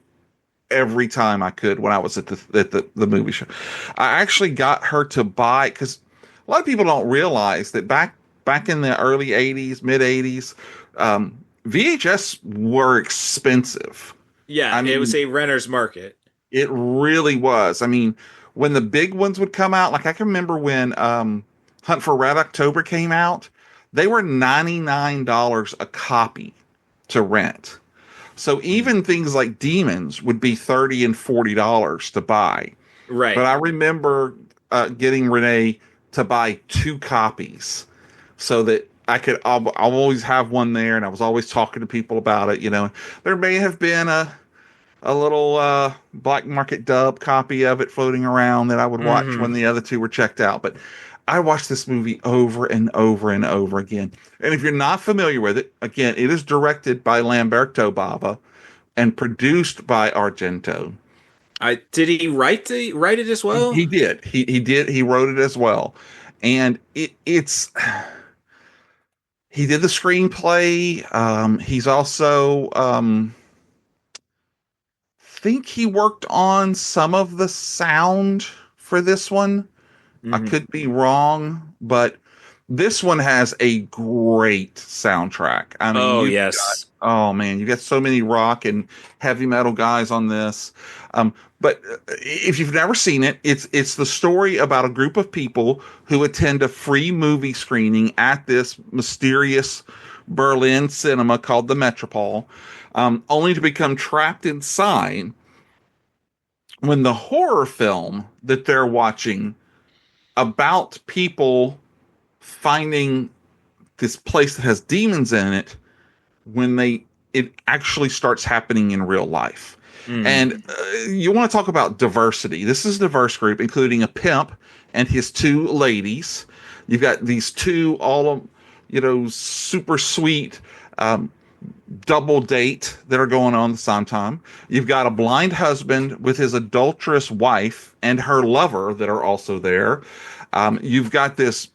every time I could when I was at the movie show. I actually got her to buy because a lot of people don't realize that back in the early 80s, mid 80s, VHS were expensive. yeah. I It was mean, a renter's market. it really was. I mean, when the big ones would come out, like I can remember when Hunt for Red October came out, they were $99 a copy to rent. So Hmm. even things like Demons would be $30 and $40 to buy. But Right. I remember getting Renee to buy two copies so that I'll always have one there, and I was always talking to people about it. There may have been a little black market dub copy of it floating around that I would watch Hmm. when the other two were checked out. But I watched this movie over and over and over again. And if you're not familiar with it, again, it is directed by Lamberto Bava and produced by Argento. I did he write it as well? He did. He did. He wrote it as well, and it's he did the screenplay. He's also think he worked on some of the sound for this one. I Hmm. could be wrong, but This one has a great soundtrack. I mean, Oh you've got, yes. oh man, you got so many rock and heavy metal guys on this. But if you've never seen it, it's the story about a group of people who attend a free movie screening at this mysterious Berlin cinema called the Metropole, only to become trapped inside when the horror film that they're watching about people finding this place that has demons in it when it actually starts happening in real life. And Mm. you want to talk about diversity. This is a diverse group, including a pimp and his two ladies. You've got these two super sweet um, double date that are going on at the same time. You've got a blind husband with his adulterous wife and her lover that are also there. You've got this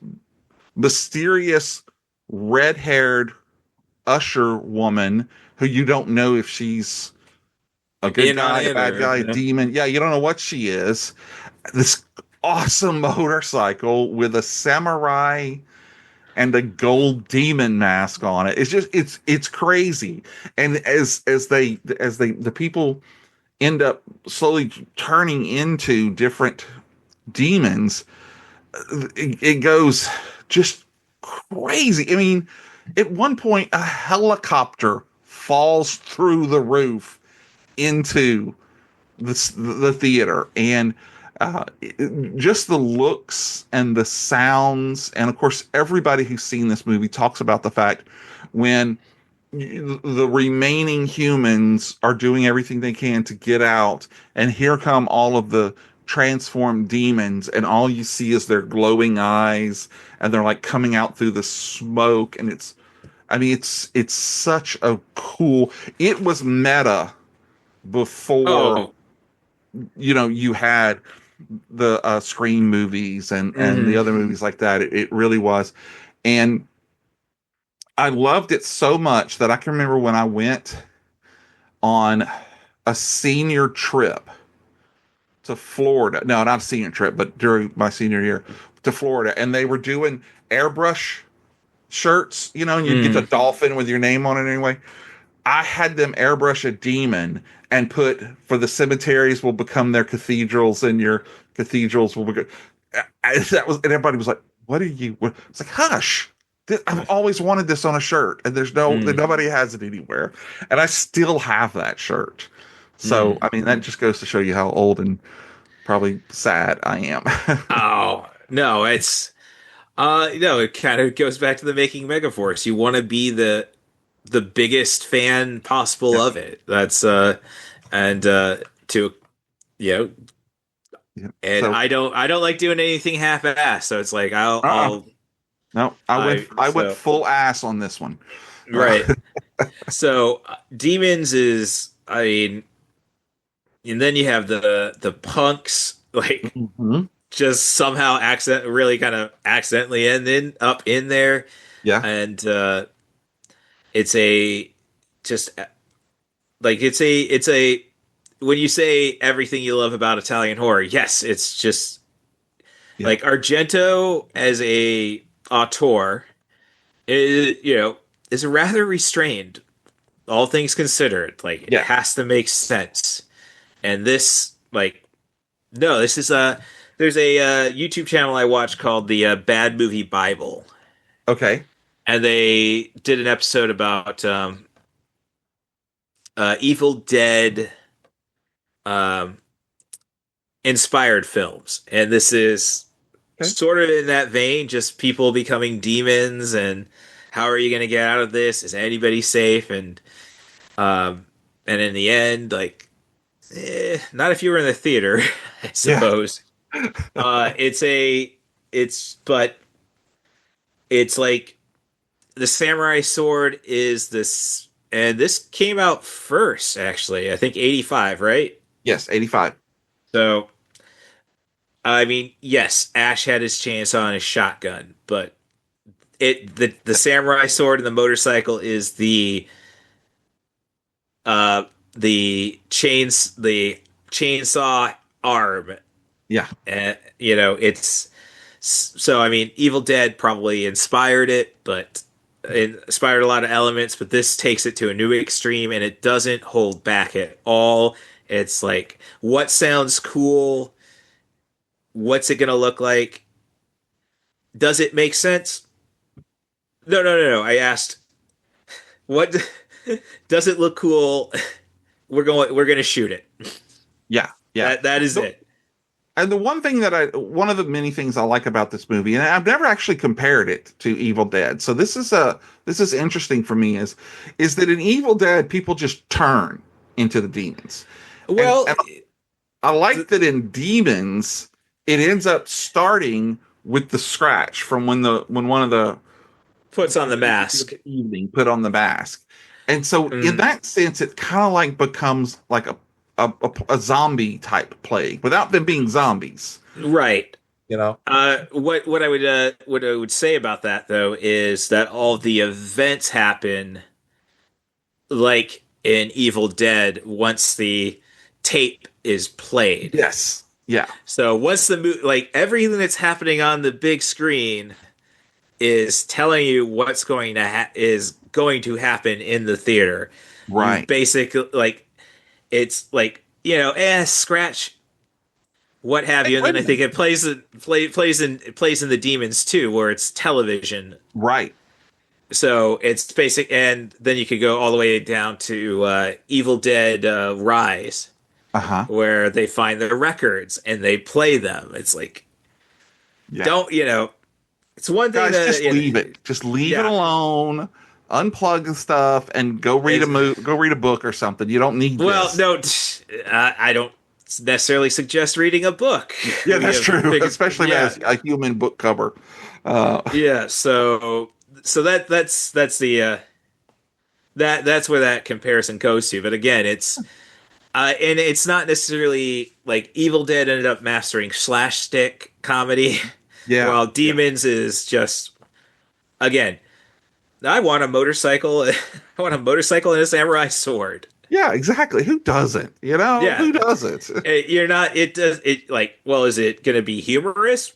mysterious red-haired usher woman who you don't know if she's a good In on guy, a it bad or guy, a no? demon. Yeah, you don't know what she is. This awesome motorcycle with a samurai and a gold demon mask on it. It's crazy. And as they the people end up slowly turning into different demons, it goes just crazy. I mean, at one point, a helicopter falls through the roof into the theater, and just the looks and the sounds, and of course, everybody who's seen this movie talks about the fact when the remaining humans are doing everything they can to get out, and here come all of the transformed demons, and all you see is their glowing eyes, and they're like coming out through the smoke, and it's such a cool. It was meta before Oh. you had the Scream movies and the Hmm. other movies like that. It really was, and I loved it so much that I can remember when I went on a senior trip to Florida. No, not a senior trip, but during my senior year to Florida, and they were doing airbrush shirts, and you'd get the Mm. dolphin with your name on it anyway. I had them airbrush a demon and put for the cemeteries will become their cathedrals and your cathedrals will become. That was, and everybody was like, "What are you?" It's like, "Hush." I've always wanted this on a shirt, and Mm. nobody has it anywhere, and I still have that shirt. So, Mm. I mean, that just goes to show you how old and probably sad I am. Oh no, no, it kind of goes back to the making Megaforce. You want to be the biggest fan possible Yeah, of it. That's and to you know, yeah. and So, I don't like doing anything half-assed. So it's like uh-uh. I'll No, I I went so full ass on this one. right. So Demons is I mean, and then you have the punks like Mhm. just somehow really kind of accidentally up in there, Yeah, and it's a just like it's a when you say everything you love about Italian horror, yes, it's just yeah, like Argento as a auteur is is rather restrained, all things considered. Like it yeah. has to make sense, and this like no, this is a there's a YouTube channel I watch called the Bad Movie Bible, Okay. and they did an episode about Evil Dead um, inspired films, and this is Okay. sort of in that vein, just people becoming demons, and how are you going to get out of this? Is anybody safe? Um, and in the end, like, not if you were in the theater, I Yeah. suppose. It's but it's like the samurai sword is this, and this came out first, actually. I think 85, right? Yes, 85. So, I mean, yes, Ash had his chainsaw and his shotgun, but the samurai sword and the motorcycle is uh the chainsaw arm, Yeah. and it's So I mean, Evil Dead probably inspired it, but it inspired a lot of elements. But this takes it to a new extreme, and it doesn't hold back at all. It's like, what sounds cool? What's it gonna look like? Does it make sense? No, no, no, no. I asked, what does it look cool? We're gonna shoot it. Yeah, yeah. That is The- it. And the one of the many things I like about this movie, and I've never actually compared it to Evil Dead. So this is interesting for me is that in Evil Dead, people just turn into the demons. Well, And I like that in Demons, it ends up starting with the scratch from when one of the puts on the mask. evening put on the mask. And so in that sense, it kind of like becomes like a zombie type plague without them being zombies. Right. You know? What I would say about that though is that all the events happen like in Evil Dead once the tape is played. Yes. Yeah. So once the like everything that's happening on the big screen is telling you what's going to is going to happen in the theater. Right. You basically like it's like, scratch what have you, and then I think it plays in the Demons too, where it's television. Right. So it's basic, and then you could go all the way down to Evil Dead Rise, where they find the records and they play them. It's like, don't it's one thing. Guys, just leave it. Just leave it alone. Unplug the stuff and go read go read a book or something. You don't need this. No, I don't necessarily suggest reading a book. Yeah, that's true, especially as a human book cover. Yeah, so that's the that's where that comparison goes to. But again, it's and it's not necessarily like Evil Dead ended up mastering slash stick comedy. Yeah, while Demons is just, again, I want a motorcycle. I want a motorcycle and a samurai sword. Yeah, exactly. Who doesn't? Yeah. Who doesn't? You're not. It does. It like. Well, is it going to be humorous?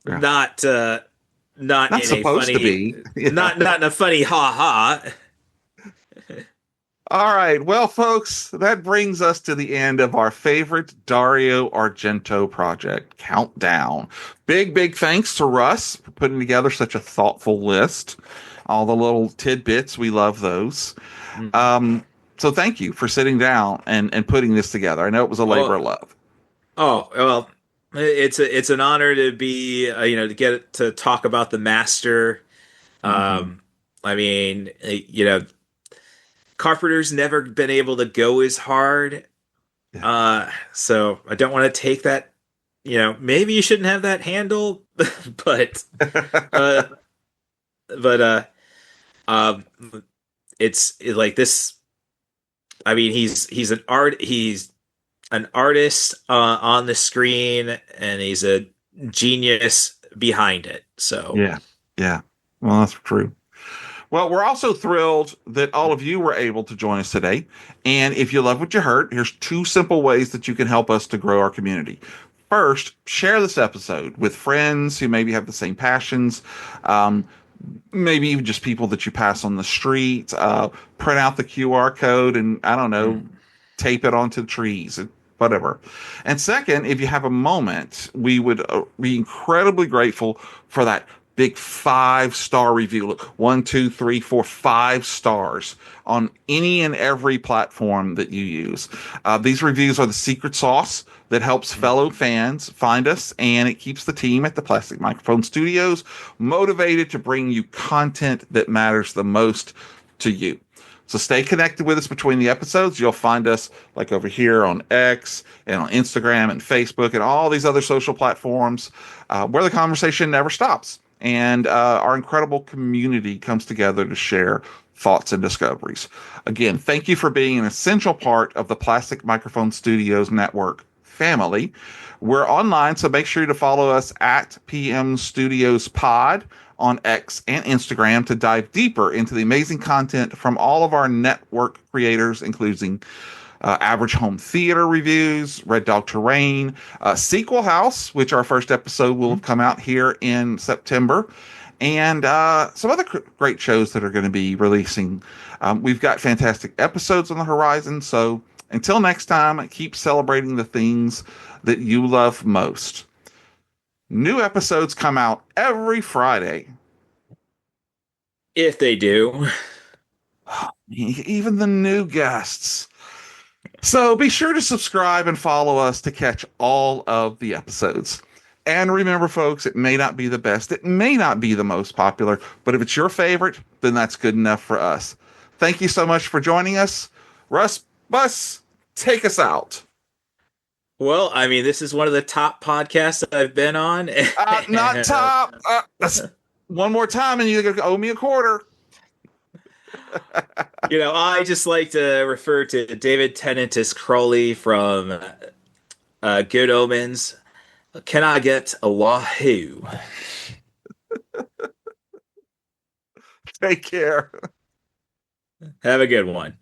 Yeah. Not in supposed a funny, to be. Yeah. Not in a funny ha ha. All right. Well, folks, that brings us to the end of our favorite Dario Argento project, Countdown. Big thanks to Russ for putting together such a thoughtful list. All the little tidbits, we love those. Mm-hmm. So thank you for sitting down and putting this together. I know it was a labor of love. Oh, well, it's an honor to be, to get to talk about the master. Mm-hmm. I mean, Carpenter's never been able to go as hard. Yeah. So I don't want to take that, maybe you shouldn't have that handle, but it's like this. I mean, he's an artist on the screen, and he's a genius behind it. So yeah. Well, that's true. Well, we're also thrilled that all of you were able to join us today. And if you love what you heard, here's 2 simple ways that you can help us to grow our community. First, share this episode with friends who maybe have the same passions, maybe even just people that you pass on the street. Print out the QR code and, I don't know, tape it onto the trees, whatever. And second, if you have a moment, we would be incredibly grateful for that big 5-star review. Look, 1, 2, 3, 4, 5 stars on any and every platform that you use. These reviews are the secret sauce that helps fellow fans find us, and it keeps the team at the Plastic Microphone Studios motivated to bring you content that matters the most to you. So stay connected with us between the episodes. You'll find us like over here on X and on Instagram and Facebook and all these other social platforms where the conversation never stops. And our incredible community comes together to share thoughts and discoveries. Again, thank you for being an essential part of the Plastic Microphone Studios Network family. We're online, so make sure to follow us at PM Studios Pod on X and Instagram to dive deeper into the amazing content from all of our network creators, including Average Home Theater reviews, Red Dog Terrain, Sequel House, which our first episode will have come out here in September, and some other great shows that are going to be releasing. We've got fantastic episodes on the horizon, so until next time, keep celebrating the things that you love most. New episodes come out every Friday. If they do. Even the new guests. So be sure to subscribe and follow us to catch all of the episodes. And remember, folks, it may not be the best. It may not be the most popular, but if it's your favorite, then that's good enough for us. Thank you so much for joining us. Russ Bus, take us out. Well, I mean, this is one of the top podcasts that I've been on. Not top. That's one more time and you're going to owe me a quarter. I just like to refer to David Tennant as Crowley from Good Omens. Can I get a wahoo? Take care. Have a good one.